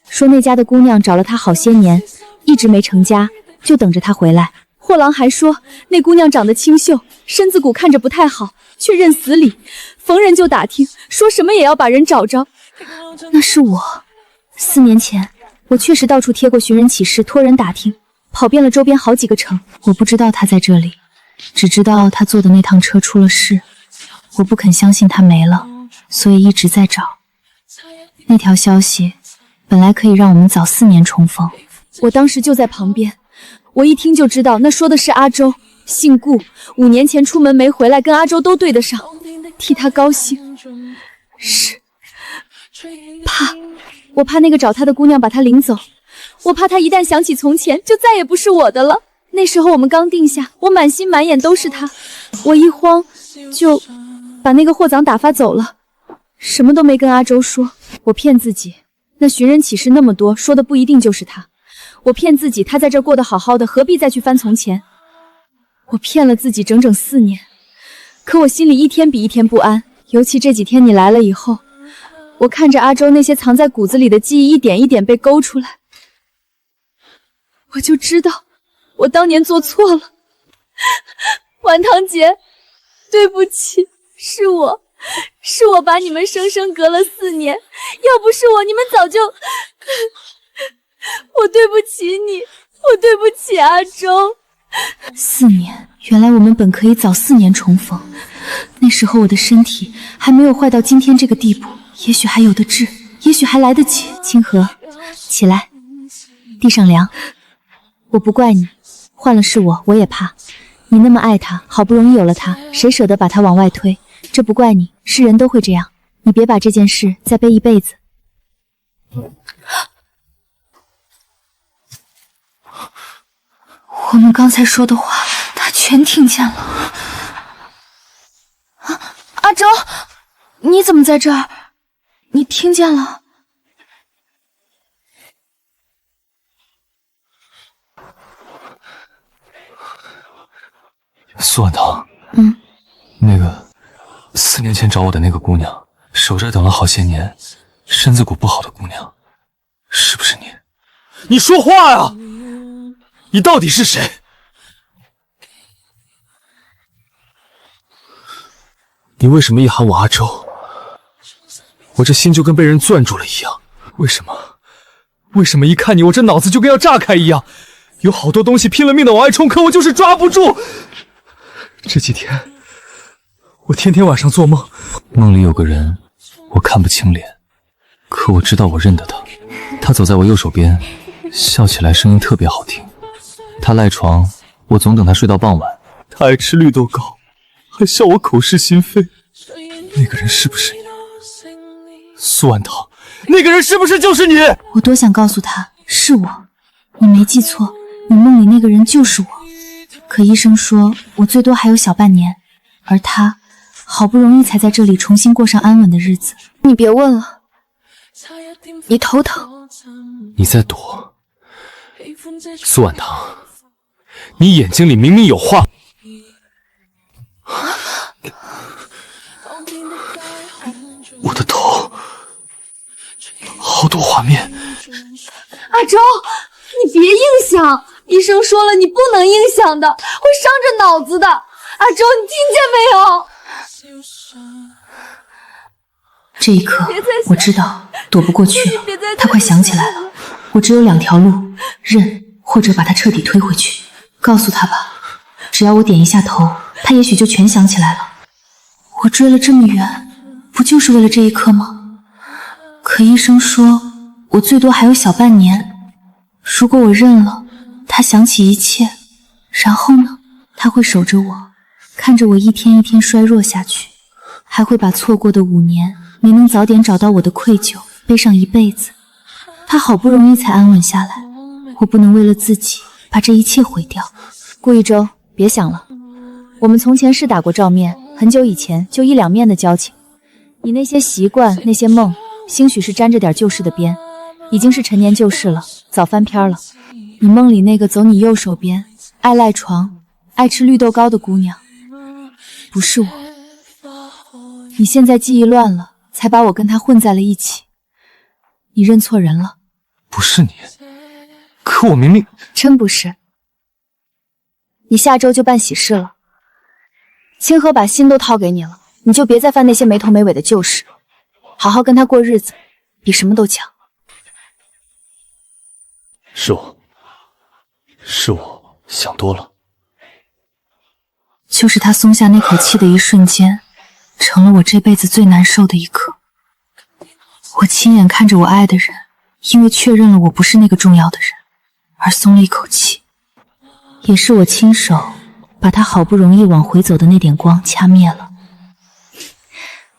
說那家的姑娘找了他好些年，一直沒成家，就等着他回来。货郎還說那姑娘長得清秀，身子骨看着不太好，却認死理，逢人就打聽，說什麼也要把人找着。那是我。4年前，我確實到處貼過尋人啟事，托人打聽，跑遍了周邊好幾個城。我不知道他在這裡，只知道他坐的那趟車出了事。我不肯相信他沒了，所以一直在找。那條消息本來可以讓我們早4年重逢，我當時就在旁邊，我一聽就知道那說的是阿周，姓顧，5年前出門沒回來，跟阿周都對得上，替他高興。是我怕那個找他的姑娘把他领走，我怕他一旦想起從前，就再也不是我的了。那時候我們剛定下，我滿心滿眼都是他，我一慌就把那個货长打发走了，什麼都沒跟阿周說。我騙自己，那尋人啟事那麼多，說的不一定就是他。我騙自己，他在這兒過得好好的，何必再去翻從前？我騙了自己整整4年，可我心裡一天比一天不安。尤其這幾天你來了以後，我看着阿周那些藏在骨子裡的記憶一點一點被勾出来，我就知道我當年做錯了。婉堂姐，对不起，是我把你们生生隔了4年，要不是我，你们早就……我对不起你，我对不起阿周。4年，原来我們本可以早4年重逢。那時候我的身體還沒有壞到今天這個地步，也許還有得治，也許還來得及。清河，起來，地上涼。我不怪你，換了是我也怕。你那麼愛他，好不容易有了他，誰捨得把他往外推？這不怪你，是人都會這樣。你別把這件事再背一輩子。我們剛才說的話，他全聽見了。阿周，你怎麼在這兒？你聽見了？蘇婉堂，那個4年前找我的那個姑娘，守着等了好些年，身子骨不好的姑娘，是不是你？你說話呀！你到底是誰？你為什麼一喊我阿周，我這心就跟被人攥住了一樣？為什麼一看你，我這腦子就跟要炸開一樣？有好多東西拼了命的往外衝，可我就是抓不住。這幾天，我天天晚上做夢，夢裡有個人，我看不清臉，可我知道我認得他。他走在我右手邊，笑起來聲音特別好聽。他賴床，我總等他睡到傍晚。他愛吃綠豆糕，還笑我口是心非。那個人是不是你？蘇婉堂，那個人是不是就是你？我多想告訴他是我，你沒記錯，你夢裡那個人就是我。可醫生說我最多還有小半年，而他好不容易才在這裡重新過上安穩的日子。你別問了，你頭疼。你在躲。蘇婉堂，你眼睛裡明明有話。我的頭，好多畫面。阿周，你別硬想，醫生說了你不能硬想的，會傷着腦子的。阿周，你聽見沒有？這一刻我知道躲不過去了，他快想起來了，我只有2條路，認或者把他徹底推回去。告訴他吧，只要我點一下頭，他也許就全想起來了。我追了這麼遠，不就是為了這一刻嗎？可醫生說我最多還有小半年，如果我認了，他想起一切，然後呢？他會守着我，看着我一天一天衰弱下去，還會把錯過的5年沒能早點找到我的愧疚背上一輩子。他好不容易才安穩下來，我不能為了自己把這一切毀掉。顧一周，別想了，我們從前是打過照面，很久以前就1、2面的交情。你那些習慣，那些夢，興許是沾着點舊事的邊，已經是陳年舊事了，早翻篇了。你夢裡那個走你右手邊，愛賴床，愛吃綠豆糕的姑娘，不是我。你現在記憶亂了，才把我跟她混在了一起。你認錯人了。不是你，可我明明……真不是。你下周就办喜事了，清河把心都掏给你了，你就別再犯那些沒頭沒尾的舊事，好好跟他過日子，比什麼都強。是我想多了。就是他鬆下那口氣的一瞬間，成了我這輩子最難受的一刻。我親眼看着我愛的人，因為確認了我不是那個重要的人，而鬆了一口氣。也是我親手把他好不容易往回走的那點光掐滅了。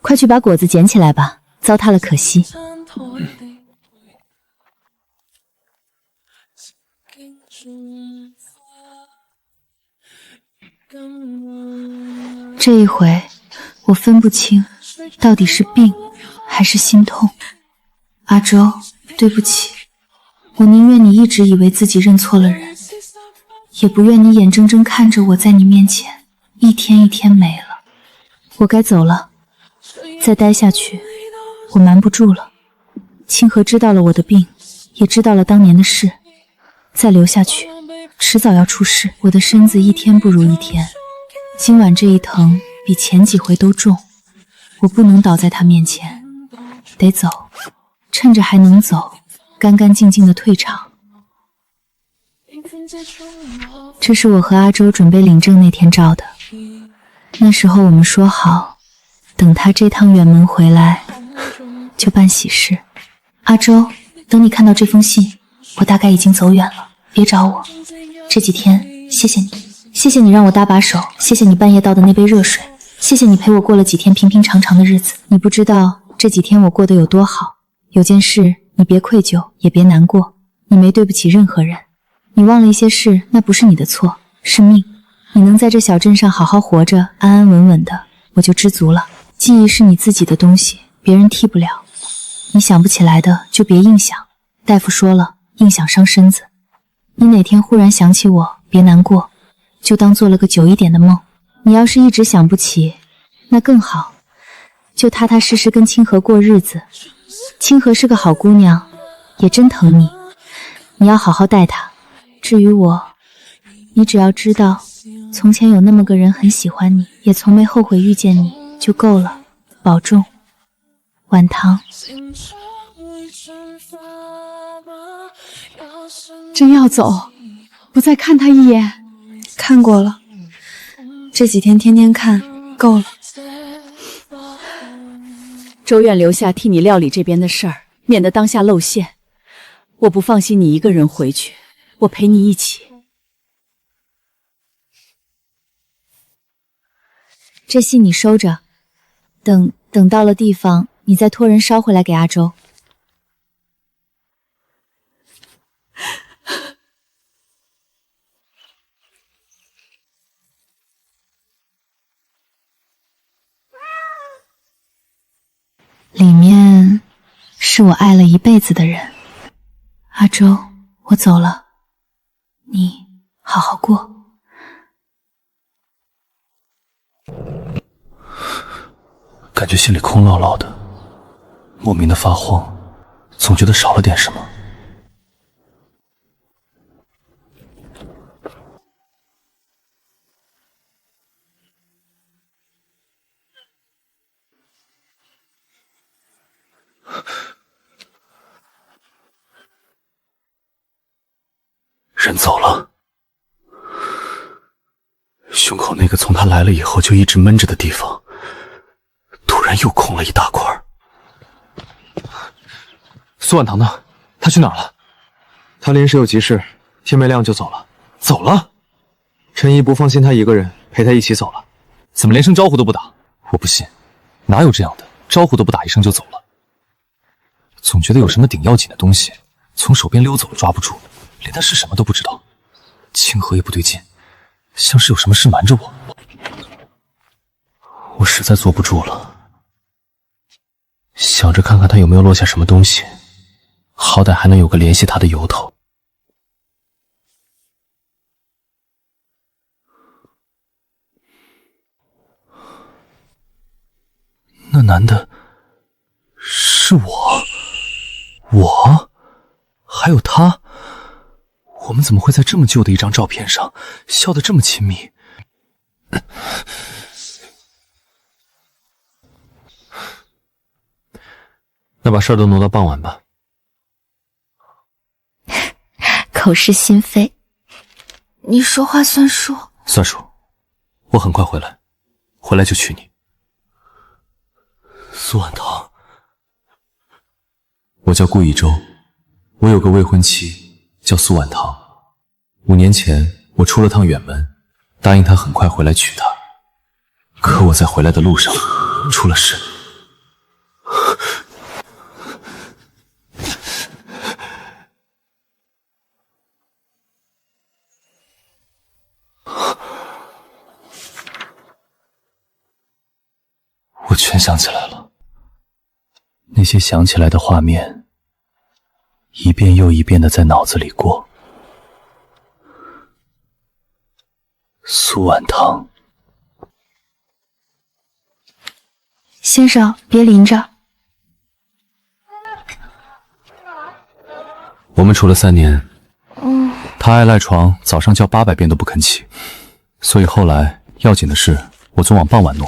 快去把果子撿起來吧，糟蹋了可惜。这一回我分不清到底是病還是心痛。阿周，對不起，我寧願你一直以為自己認錯了人，也不願你眼睜睜看着我在你面前一天一天沒了。我該走了，再待下去我瞞不住了。清河知道了我的病，也知道了當年的事，再留下去遲早要出事。我的身子一天不如一天，今晚這一疼比前幾回都重，我不能倒在他面前，得走，趁着還能走，乾乾淨淨的退場。這是我和阿周準備領證那天照的，那時候我們說好，等他這趟遠門回來就辦喜事。阿周，等你看到這封信，我大概已經走遠了，別找我。這幾天謝謝你，謝謝你讓我搭把手，謝謝你半夜倒的那杯熱水，謝謝你陪我過了幾天平平常常的日子。你不知道這幾天我過得有多好。有件事你別愧疚，也別難過，你沒對不起任何人。你忘了一些事，那不是你的錯，是命。你能在這小鎮上好好活着，安安穩穩的，我就知足了。記憶是你自己的東西，別人替不了。你想不起來的就別硬想，大夫說了，硬想傷身子。你哪天忽然想起我，別難過，就當做了個久一點的夢。你要是一直想不起，那更好，就踏踏實實跟清河過日子。清河是個好姑娘，也真疼你，你要好好待她。至於我，你只要知道，從前有那麼個人很喜歡你，也從沒後悔遇見你，就夠了。保重，晚棠。真要走，不再看他一眼？看過了，這幾天天天看，夠了。周院留下替你料理這邊的事兒，免得當下露餡。我不放心你一個人回去，我陪你一起。這信你收着，等到了地方，你再托人捎回來給阿周。裡面是我愛了一輩子的人。阿周，我走了，你好好過。感覺心裡空落落的，莫名的發慌，總覺得少了點什麼。人走了，胸口那個從他來了以後就一直悶着的地方，突然又空了一大塊。蘇婉棠呢？她去哪兒了？她臨時有急事，天沒亮就走了。走了？陳姨不放心她一個人，陪她一起走了。怎麼連聲招呼都不打？我不信，哪有這樣的，招呼都不打一聲就走了？總覺得有什麼頂要緊的東西從手邊溜走了，抓不住，連他是什麼都不知道。清河也不对勁，像是有什麼事瞞着我。我實在坐不住了，想着看看他有沒有落下什麼東西，好歹還能有個聯繫他的由頭。那男的是我還有他，我們怎麼會在這麼舊的一張照片上笑得這麼親密？那把事儿都挪到傍晚吧。口是心非，你说话算数。算数，我很快回来，回来就娶你。苏婉棠，我叫顾一舟，我有个未婚妻叫苏婉棠。5年前我出了趟远门，答应她很快回来娶她。可我在回来的路上出了事。我全想起来了，那些想起来的画面，一遍又一遍的在脑子裡过。苏婉棠，先生别淋着。我们处了3年，他爱賴床，早上叫800遍都不肯起，所以後來要緊的是，我總往傍晚挪。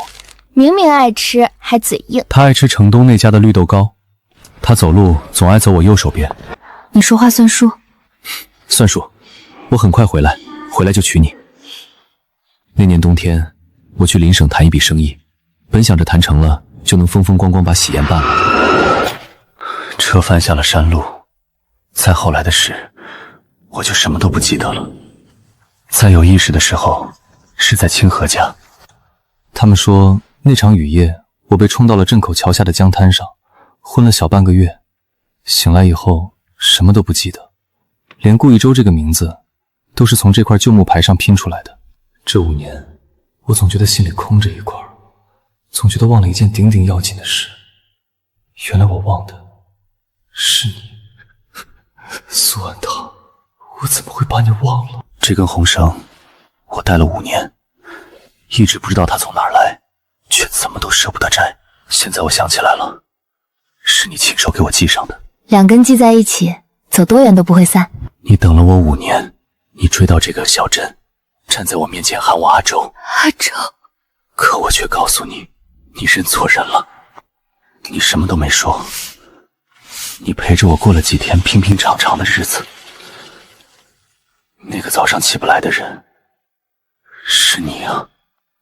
明明愛吃，還嘴硬。他愛吃城東那家的綠豆糕，他走路總愛走我右手邊。你說話算數。算數，我很快回來，回來就娶你。那年冬天，我去鄰省談一筆生意，本想着談成了就能風風光光把喜宴辦了。車翻下了山路，再後來的事，我就什麼都不記得了。再有意識的時候，是在清河家。他們說那場雨夜，我被沖到了鎮口橋下的江灘上，昏了小半個月。醒來以後，什麼都不記得，連顧一舟這個名字，都是從這塊舊木牌上拼出來的。這5年，我總覺得心裡空着一塊，總覺得忘了一件頂頂要緊的事。原來我忘的是你，蘇婉棠，我怎麼會把你忘了？這根紅繩，我戴了5年，一直不知道它從哪兒來，卻怎麼都捨不得摘。現在我想起來了，是你親手給我繫上的。2根繫在一起，走多遠都不會散。你等了我5年，你追到這個小鎮，站在我面前喊我阿周。阿周，可我卻告訴你，你認錯人了。你什麼都沒說，你陪着我過了幾天平平常常的日子。那個早上起不來的人，是你啊！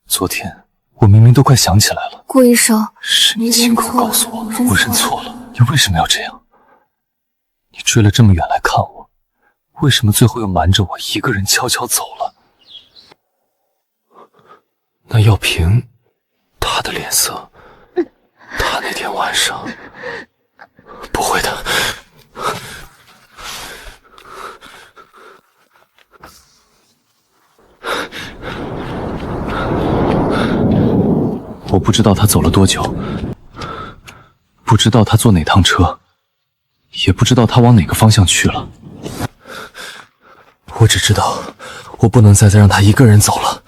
昨天我明明都快想起來了。顧一舟，是你親口告訴我，我認錯了。你為什麼要這樣？你追了這麼遠來看我，為什麼最後又瞞着我一個人悄悄走了？那要憑他的臉色，他那天晚上不會的。我不知道他走了多久，不知道他坐哪趟車，也不知道他往哪個方向去了。我只知道，我不能再讓他一個人走了。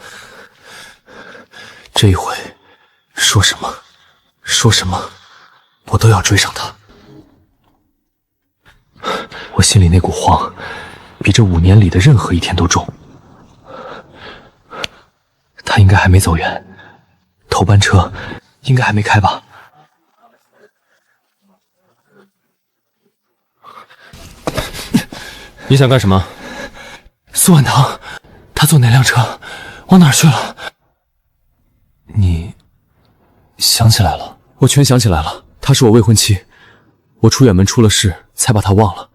這一回，說什麼，我都要追上他。我心裡那股慌，比這5年裡的任何一天都重。他應該還沒走遠，頭班車應該還沒開吧？你想幹什麼？蘇婉棠，他坐哪輛車？往哪兒去了？你想起來了？我全想起來了，她是我未婚妻，我出遠門出了事，才把她忘了。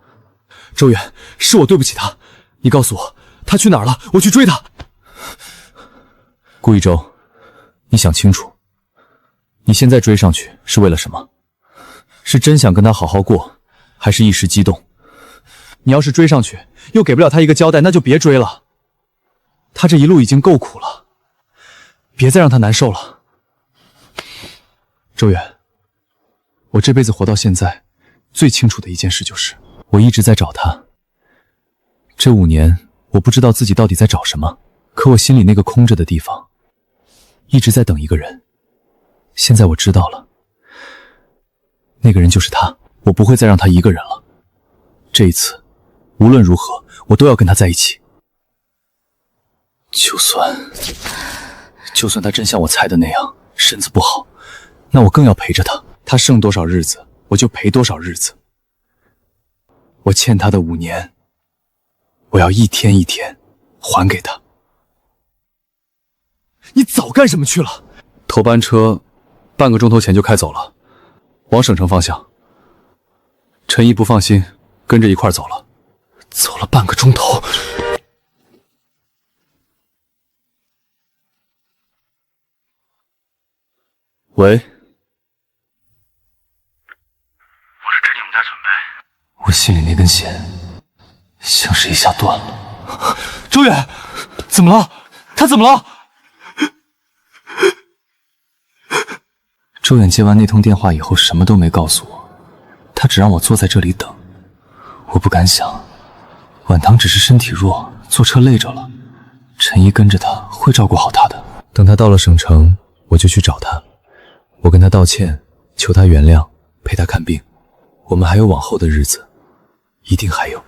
周遠，是我對不起她，你告訴我，她去哪兒了？我去追她。顧一舟，你想清楚，你現在追上去是為了什麼？是真想跟她好好過，還是一時激動？你要是追上去，又給不了她一個交代，那就別追了。她這一路已經夠苦了，別再讓她難受了。周遠，我這輩子活到現在，最清楚的一件事就是，我一直在找她。這5年，我不知道自己到底在找什麼，可我心裡那個空着的地方，一直在等一個人。現在我知道了，那個人就是他，我不會再讓他一個人了。這一次，無論如何，我都要跟他在一起。就算他真像我猜的那樣，身子不好，那我更要陪着他。他剩多少日子，我就陪多少日子。我欠他的5年，我要一天一天还給他。你早幹什麼去了？头班車半個鐘頭前就開走了，往省城方向。陳怡不放心，跟着一塊走了。走了半個鐘頭。喂，我是吃你们家准备。我心里那根弦像是一下斷了。周遠，怎麼了？他怎麼了？周遠接完那通電話以後什麼都沒告訴我，他只讓我坐在這裡等。我不敢想，婉棠只是身體弱，坐車累着了，陳怡跟着他會照顧好他的。等他到了省城，我就去找他。我跟他道歉，求他原諒，陪他看病。我們還有往後的日子，一定還有。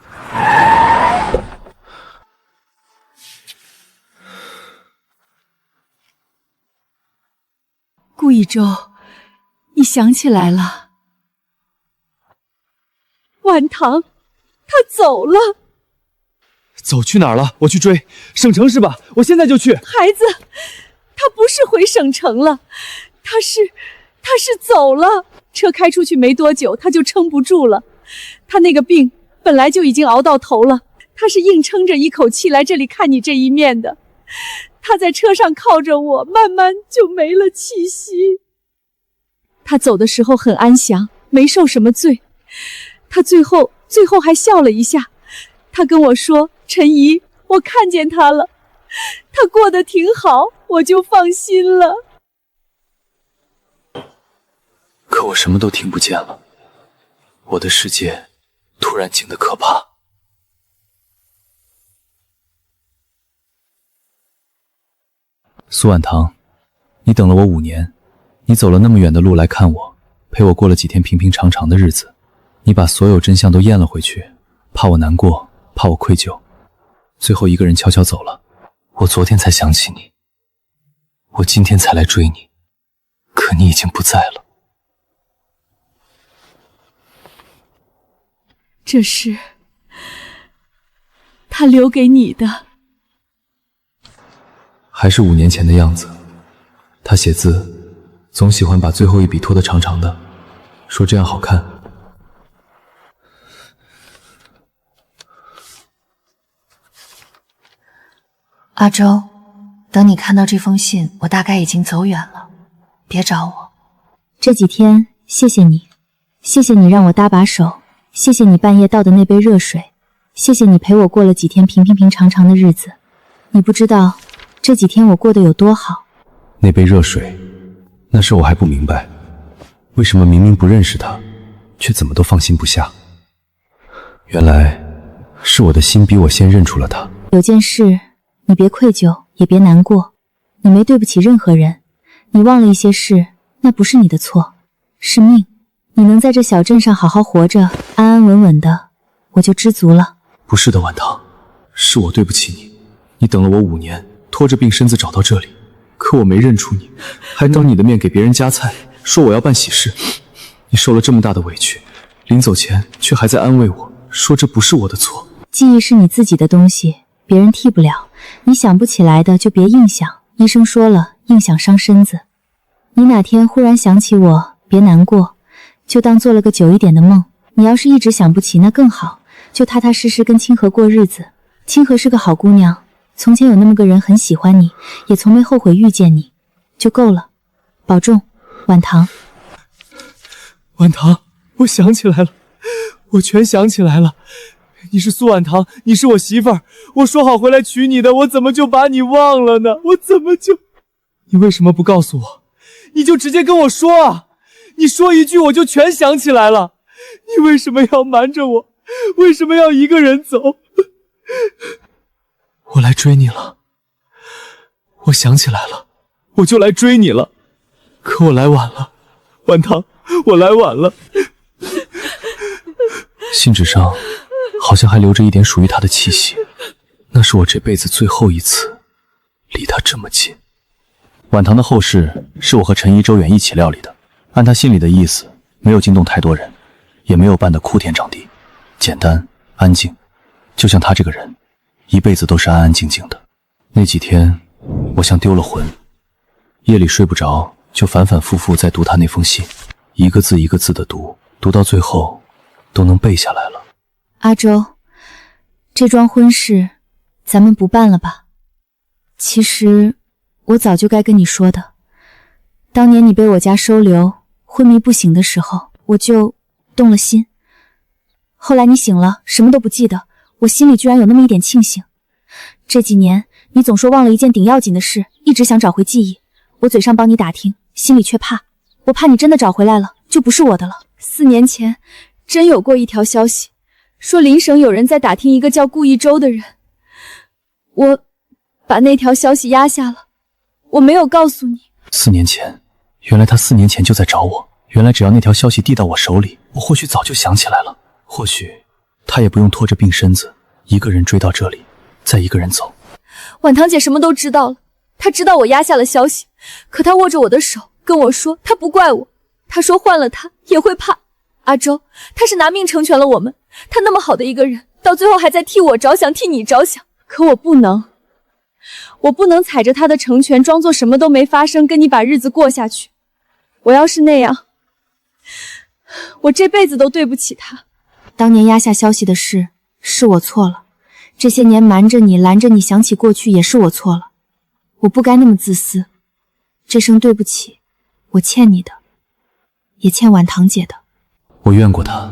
顧一舟，你想起来了？婉棠，她走了。走去哪兒了？我去追。省城是吧？我現在就去。孩子，她不是回省城了，她是走了。車開出去沒多久，她就撐不住了。她那個病本來就已經熬到頭了，她是硬撐着一口氣來這裡看你這一面的。她在車上靠着我，慢慢就沒了氣息。她走的時候很安詳，沒受什麼罪。她最後還笑了一下。她跟我說：“陳怡，我看見她了，她過得挺好，我就放心了。”可我什麼都聽不見了，我的世界突然靜得可怕。蘇婉棠，你等了我5年，你走了那麼遠的路來看我，陪我過了幾天平平常常的日子，你把所有真相都咽了回去，怕我難過，怕我愧疚，最後一個人悄悄走了。我昨天才想起你，我今天才來追你，可你已經不在了。這是他留給你的。還是5年前的樣子，他寫字總喜歡把最後一筆拖得長長的，說這樣好看。阿周，等你看到這封信，我大概已經走遠了，別找我。這幾天謝謝你，謝謝你讓我搭把手，謝謝你半夜倒的那杯熱水，謝謝你陪我過了幾天平常常的日子。你不知道這幾天我過得有多好。那杯熱水，那時我還不明白，為什麼明明不認識他，卻怎麼都放心不下。原來是我的心比我先認出了他。有件事你別愧疚，也別難過，你沒對不起任何人，你忘了一些事，那不是你的錯，是命。你能在這小鎮上好好活着，安安穩穩的，我就知足了。不是的，婉棠，是我對不起你。你等了我5年，拖着病身子找到這裡，可我沒認出你，還當你的面給別人夾菜，說我要辦喜事。你受了這麼大的委屈，臨走前卻還在安慰我，說這不是我的錯。記憶是你自己的東西，別人替不了，你想不起來的就別硬想，醫生說了，硬想傷身子。你哪天忽然想起我，別難過，就當做了個久一點的夢。你要是一直想不起，那更好，就踏踏實實跟清河過日子。清河是個好姑娘，從前有那麼個人很喜歡你，也從沒後悔遇見你，就夠了。保重，婉棠。婉棠，我想起來了，我全想起來了。你是蘇婉棠，你是我媳婦兒，我說好回來娶你的，我怎麼就把你忘了呢？我怎麼就……你為什麼不告訴我？你就直接跟我說啊！你說一句我就全想起來了。你為什麼要瞞着我？為什麼要一個人走？我來追你了，我想起來了，我就來追你了。可我來晚了，婉棠，我來晚了。信紙上好像還留着一點屬於他的氣息。那是我這輩子最後一次離他這麼近。晚堂的後事是我和陳一周遠一起料理的，按他心裡的意思，沒有驚動太多人，也沒有辦得哭天搶地，簡單安靜，就像他這個人，一輩子都是安安靜靜的。那幾天，我像丟了魂，夜裡睡不着，就反反复复在讀他那封信，一個字一個字的讀，讀到最後都能背下来了。阿周，這樁婚事咱們不辦了吧？其實我早就該跟你說的，當年你被我家收留，昏迷不醒的時候，我就動了心。後來你醒了，什麼都不記得，我心裡居然有那麼一點慶幸。這幾年你總說忘了一件頂要緊的事，一直想找回記憶，我嘴上幫你打听，心裡卻怕，我怕你真的找回来了，就不是我的了。4年前真有过一條消息，說鄰省有人在打聽一個叫顧一周的人，我把那條消息壓下了，我沒有告訴你。4年前，原來他4年前就在找我，原來只要那條消息遞到我手裡，我或許早就想起來了，或許他也不用拖着病身子，一個人追到這裡，再一個人走。婉堂姐什麼都知道了，她知道我壓下了消息，可她握着我的手跟我說她不怪我，她說換了她也會怕。阿周，她是拿命成全了我們，她那麼好的一個人，到最後還在替我着想，替你着想，可我不能踩着她的成全裝作什麼都沒發生，跟你把日子過下去。我要是那樣，我這輩子都對不起她。當年壓下消息的事是我錯了，這些年瞞着你攔着你想起過去也是我錯了，我不該那麼自私。這聲對不起，我欠你的，也欠婉堂姐的。我怨過他，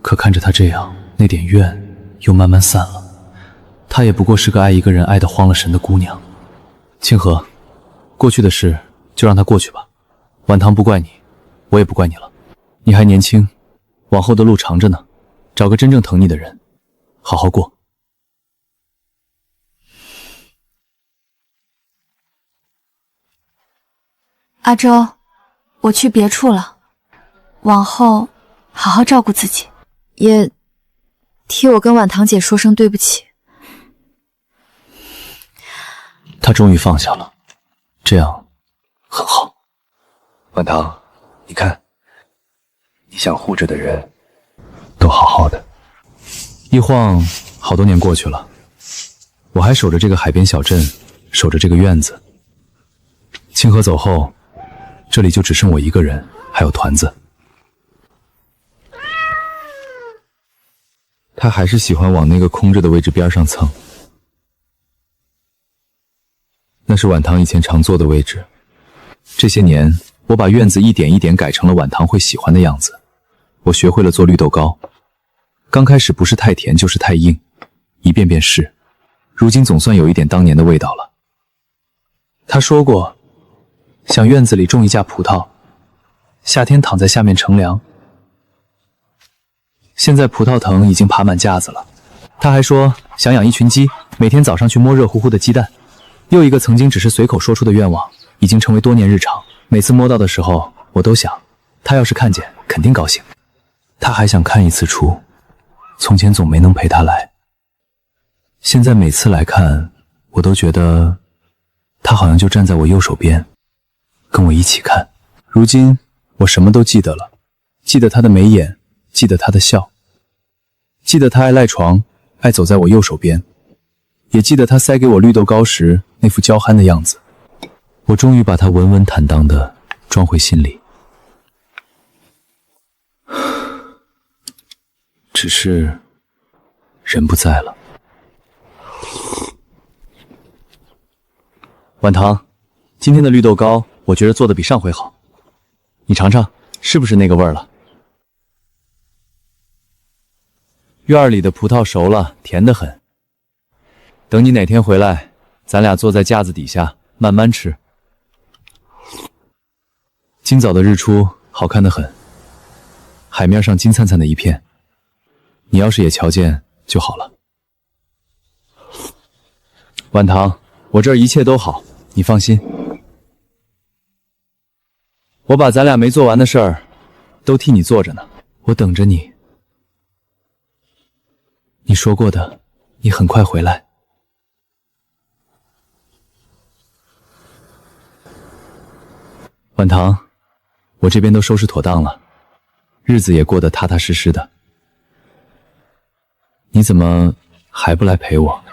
可看着他這樣，那點怨又慢慢散了。她也不過是個愛一個人愛得慌了神的姑娘。清河，過去的事就讓它過去吧。婉堂不怪你，我也不怪你了。你還年輕，往後的路長着呢，找個真正疼你的人，好好過。阿周，我去別處了，往後好好照顧自己，也替我跟婉堂姐說聲對不起。他終於放下了，這樣很好。婉堂，你看，你想護着的人都好好的。一晃好多年過去了，我還守着這個海邊小鎮，守着這個院子。清河走後，這裡就只剩我一個人，還有團子。他還是喜歡往那個空着的位置邊上蹭，那是婉堂以前常坐的位置。這些年，我把院子一點一點改成了婉堂會喜歡的樣子。我學會了做綠豆糕，剛開始不是太甜就是太硬，一遍遍試，如今總算有一點當年的味道了。他說過，想院子裡種一架葡萄，夏天躺在下面乘涼。現在葡萄藤已經爬滿架子了。他還說想養一群雞，每天早上去摸熱乎乎的雞蛋。又一個曾經只是隨口說出的願望，已經成為多年日常。每次摸到的時候，我都想，他要是看見，肯定高興。他還想看一次書，從前總沒能陪他來，現在每次來看，我都覺得他好像就站在我右手邊，跟我一起看。如今我什麼都記得了，記得他的眉眼，記得他的笑，記得他愛賴床，愛走在我右手邊，也記得他塞給我綠豆糕時那副嬌憨的樣子。我終於把他穩穩坦蕩地裝回心裡，只是人不在了。婉堂，今天的綠豆糕我覺得做得比上回好，你嘗嘗是不是那個味兒了？院裡的葡萄熟了，甜得很。等你哪天回来，咱倆坐在架子底下慢慢吃。今早的日出好看得很，海面上金燦燦的一片，你要是也瞧見就好了。婉堂，我這兒一切都好，你放心。我把咱倆沒做完的事兒都替你做着呢，我等着你。你说过的，你很快回来。晚堂，我这邊都收拾妥當了，日子也過得踏踏實實的。你怎麼還不來陪我？